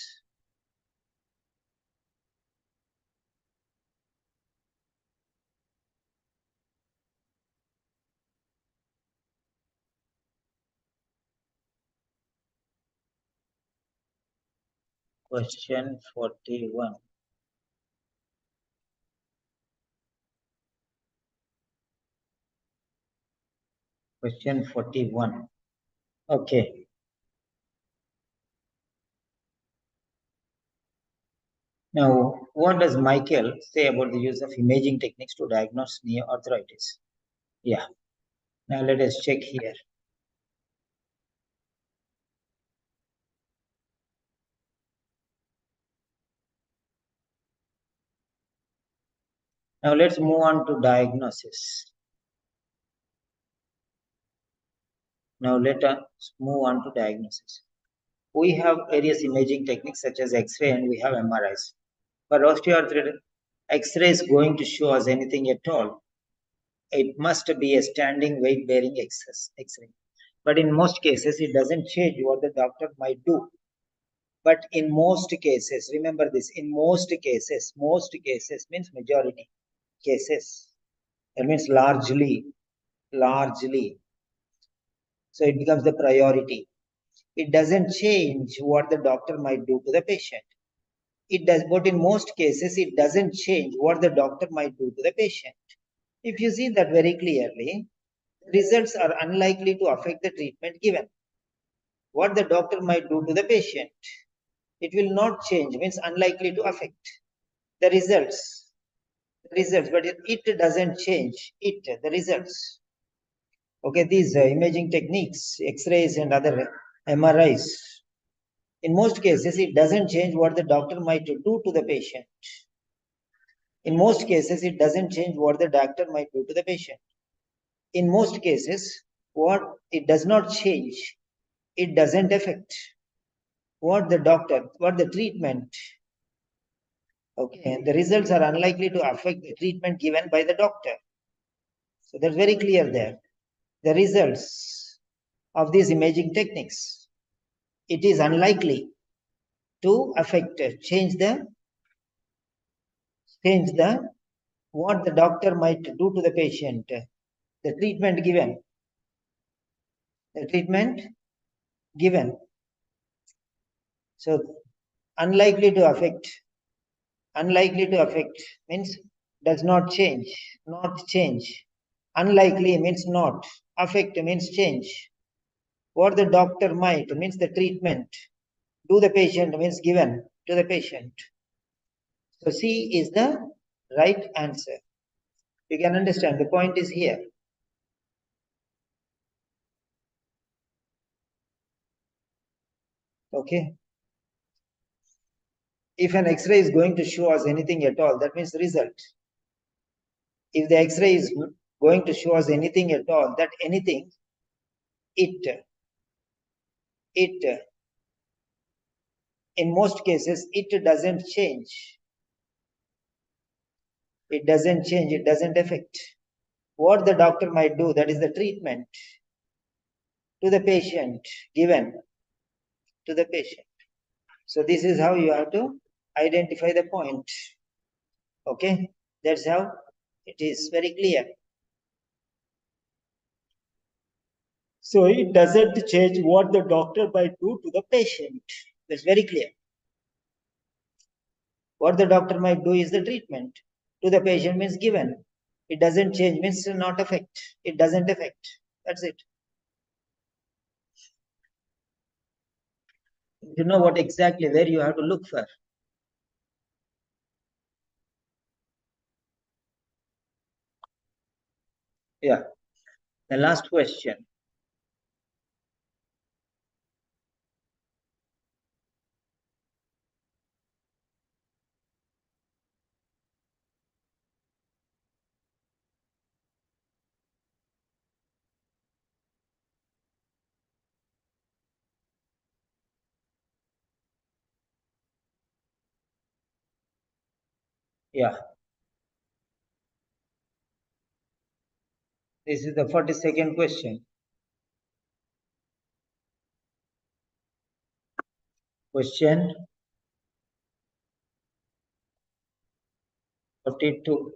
Question 41. Question 41. Okay. Now, what does Michael say about the use of imaging techniques to diagnose knee arthritis? Yeah. Now let us check here. Now let's move on to diagnosis. Now let us move on to diagnosis. We have various imaging techniques such as X-ray and we have MRIs. For osteoarthritis, X-ray is going to show us anything at all. It must be a standing weight-bearing X-ray. But in most cases, it doesn't change what the doctor might do. But in most cases, remember this, in most cases means majority cases. That means largely. So it becomes the priority. It doesn't change what the doctor might do to the patient. It does, but in most cases, it doesn't change what the doctor might do to the patient. If you see that very clearly, results are unlikely to affect the treatment given. What the doctor might do to the patient, it will not change, means unlikely to affect the results, but it doesn't change the results. Okay, these imaging techniques, X-rays and other MRIs, in most cases, it doesn't change what the doctor might do to the patient. In most cases, it doesn't change what the doctor might do to the patient. In most cases, what it does not change, it doesn't affect what the treatment. Okay, the results are unlikely to affect the treatment given by the doctor. So that's very clear there. The results of these imaging techniques, it is unlikely to affect, change the what the doctor might do to the patient, the treatment given. So unlikely to affect means does not change, not change. Unlikely means not, affect means change. What the doctor might means the treatment, do the patient means given to the patient. So C is the right answer. You can understand the point is here. Okay. If an X-ray is going to show us anything at all, that means result. If the X-ray is going to show us anything at all, that anything, it, in most cases, it doesn't change. It doesn't change, it doesn't affect. What the doctor might do, that is the treatment to the patient, given to the patient. So this is how you have to identify the point. Okay, that's how it is very clear. So it doesn't change what the doctor might do to the patient. That's very clear. What the doctor might do is the treatment to the patient means given. It doesn't change means not affect. It doesn't affect. That's it. You know what exactly where you have to look for. Yeah. The last question. Yeah. This is the 42nd question. Question 42.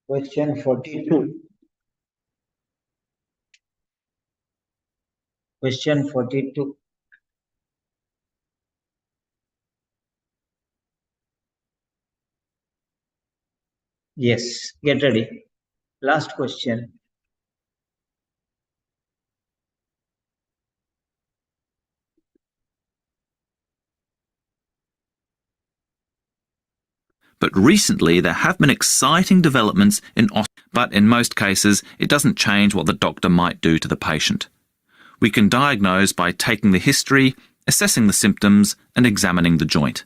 Question 42. Question 42. Yes, get ready. Last question. But recently there have been exciting developments but in most cases it doesn't change what the doctor might do to the patient. We can diagnose by taking the history, assessing the symptoms and examining the joint.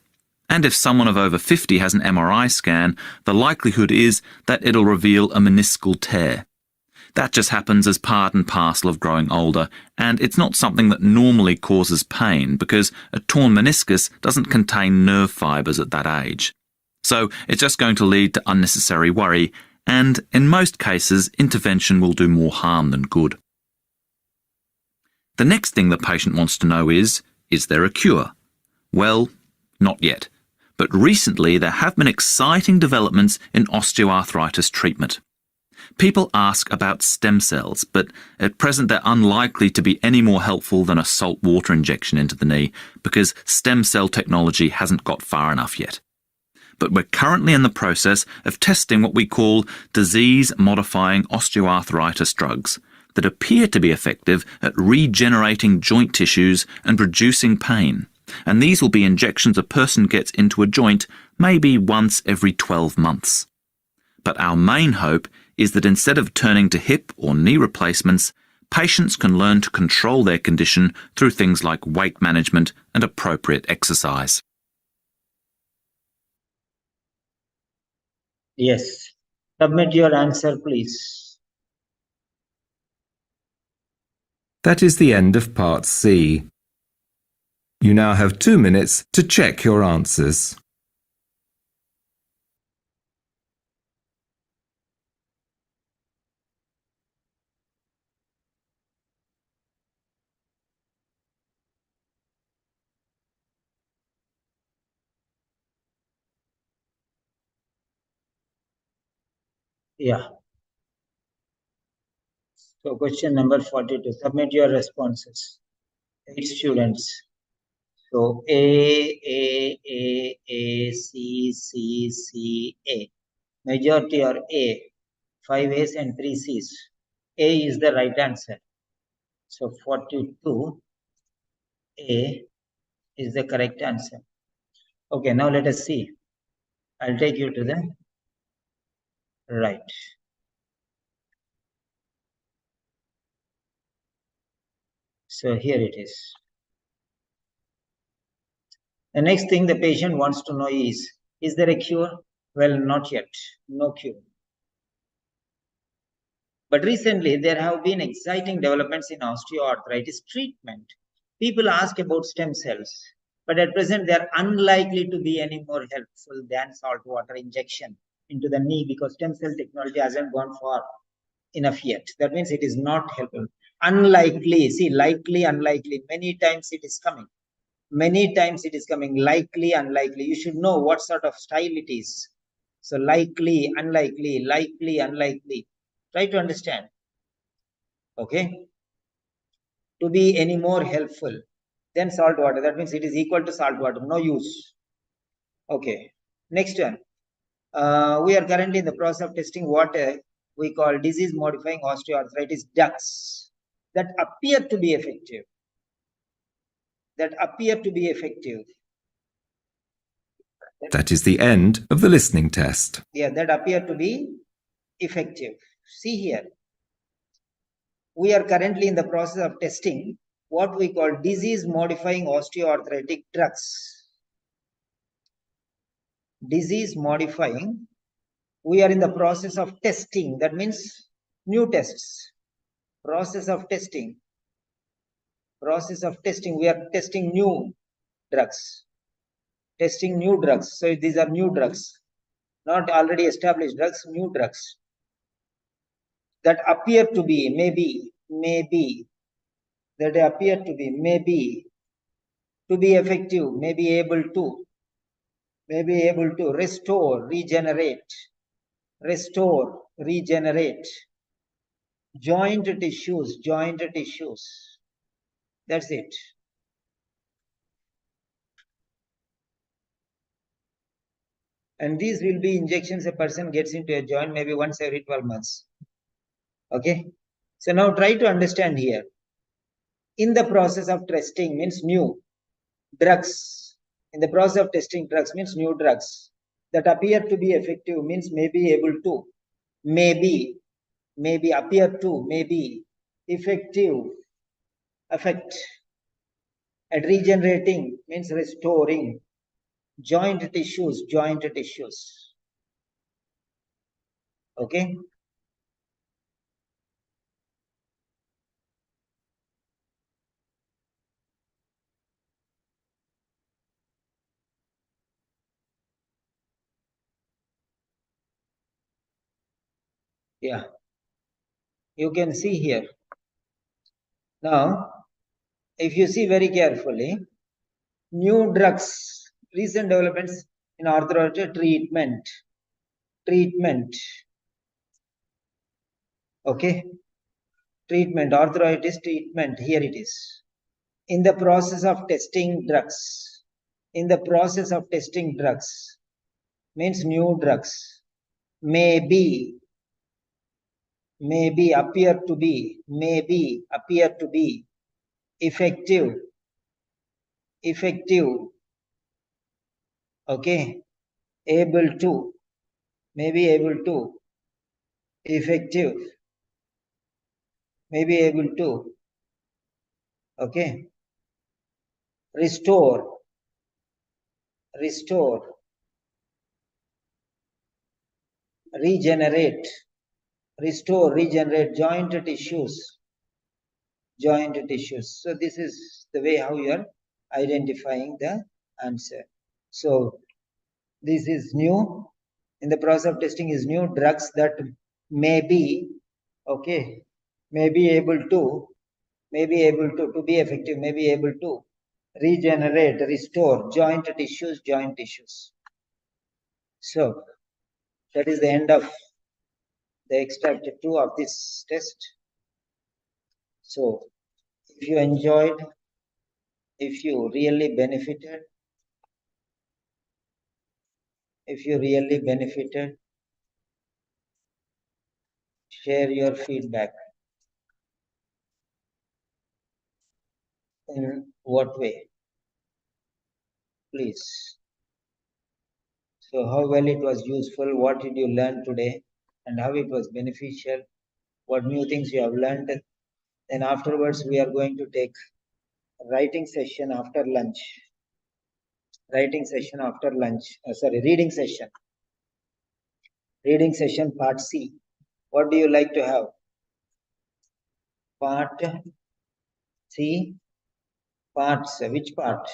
And if someone of over 50 has an MRI scan, the likelihood is that it'll reveal a meniscal tear. That just happens as part and parcel of growing older, and it's not something that normally causes pain because a torn meniscus doesn't contain nerve fibres at that age. So it's just going to lead to unnecessary worry, and in most cases, intervention will do more harm than good. The next thing the patient wants to know is there a cure? Well, not yet. But recently there have been exciting developments in osteoarthritis treatment. People ask about stem cells, but at present they're unlikely to be any more helpful than a salt water injection into the knee because stem cell technology hasn't got far enough yet. But we're currently in the process of testing what we call disease-modifying osteoarthritis drugs that appear to be effective at regenerating joint tissues and reducing pain. And these will be injections a person gets into a joint maybe once every 12 months. But our main hope is that instead of turning to hip or knee replacements, patients can learn to control their condition through things like weight management and appropriate exercise. Yes. Submit your answer, please. That is the end of part C. You now have 2 minutes to check your answers. Yeah. So question number 42. Submit your responses. 8 students. So A, C, C, C, A. Majority are A. 5 A's and 3 C's. A is the right answer. So 42 A is the correct answer. Okay, now let us see. I'll take you to the right. So here it is. The next thing the patient wants to know is there a cure? Well, not yet. No cure. But recently, there have been exciting developments in osteoarthritis treatment. People ask about stem cells, but at present, they are unlikely to be any more helpful than salt water injection into the knee because stem cell technology hasn't gone far enough yet. That means it is not helpful. Unlikely, see, likely, unlikely. Many times it is coming. Many times it is coming. Likely, unlikely. You should know what sort of style it is. So likely, unlikely, likely, unlikely. Try to understand. Okay. To be any more helpful than salt water. That means it is equal to salt water. No use. Okay. Next one. We are currently in the process of testing what we call disease modifying osteoarthritis drugs that appear to be effective. That appear to be effective. That is the end of the listening test. Yeah, that appear to be effective. See here. We are currently in the process of testing what we call disease modifying osteoarthritic drugs. Disease modifying. We are in the process of testing. That means new tests. Process of testing. Process of testing. We are testing new drugs. Testing new drugs. So these are new drugs. Not already established drugs, new drugs. That appear to be, maybe, that appear to be, maybe, to be effective, may be able to restore, regenerate, joint tissues. That's it. And these will be injections a person gets into a joint maybe once every 12 months. Okay. So now try to understand here. In the process of testing means new drugs. In the process of testing drugs means new drugs that appear to be effective means may be able to, maybe appear to, maybe effective, effect. And regenerating means restoring joint tissues. Okay. Yeah. You can see here. Now, if you see very carefully, new drugs, recent developments in arthritis treatment. Okay. Treatment, arthritis treatment. Here it is. In the process of testing drugs. In the process of testing drugs means new drugs. Maybe appear to be, effective, okay, able to, maybe able to, effective, maybe able to, okay, restore, regenerate, restore, regenerate joint tissues. Joint tissues. So this is the way how you are identifying the answer. So this is new. In the process of testing is new drugs that may be okay, may be able to be effective, may be able to regenerate, restore joint tissues. So that is the end of the extract 2 of this test. So if you enjoyed, if you really benefited, share your feedback. In what way? Please. So how well it was useful, what did you learn today, and how it was beneficial, what new things you have learned. Then afterwards we are going to take writing session after lunch. Reading session part C. What do you like to have? Part C, parts. Which part?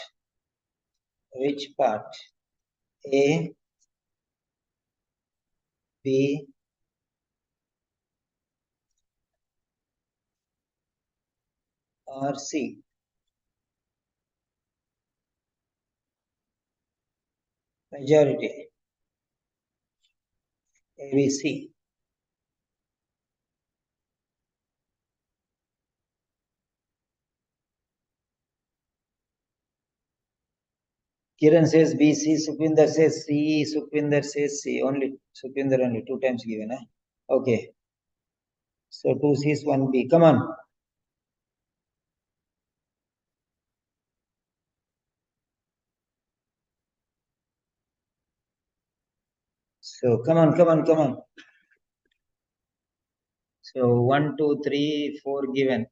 A, B, or C? Majority. A, B, C. Kiran says B, C. Sukhvinder says C. Sukhvinder says C. Only Sukhvinder only 2 times given. Okay. So 2 C's, 1 B. Come on. So come on. So 1, 2, 3, 4 given.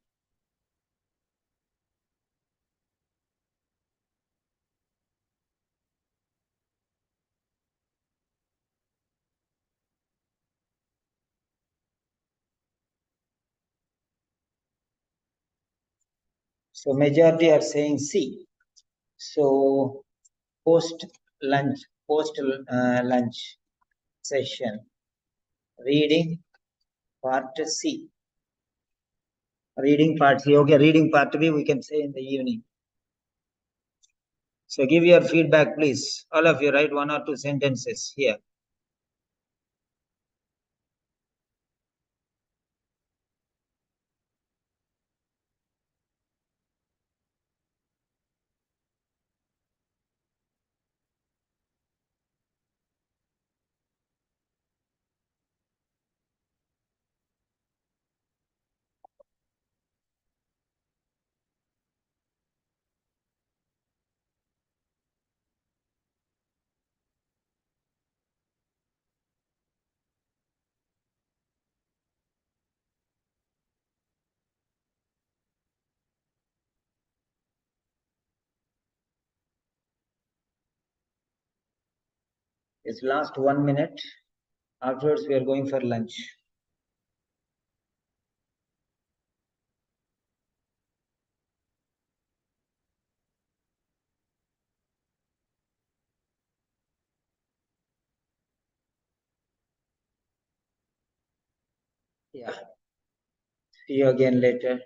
So majority are saying C. So post lunch session, reading part C. Reading part C. Okay, reading part B we can say in the evening. So give your feedback, please. All of you write 1 or 2 sentences here. It's last 1 minute. Afterwards, we are going for lunch. Yeah. See you again later.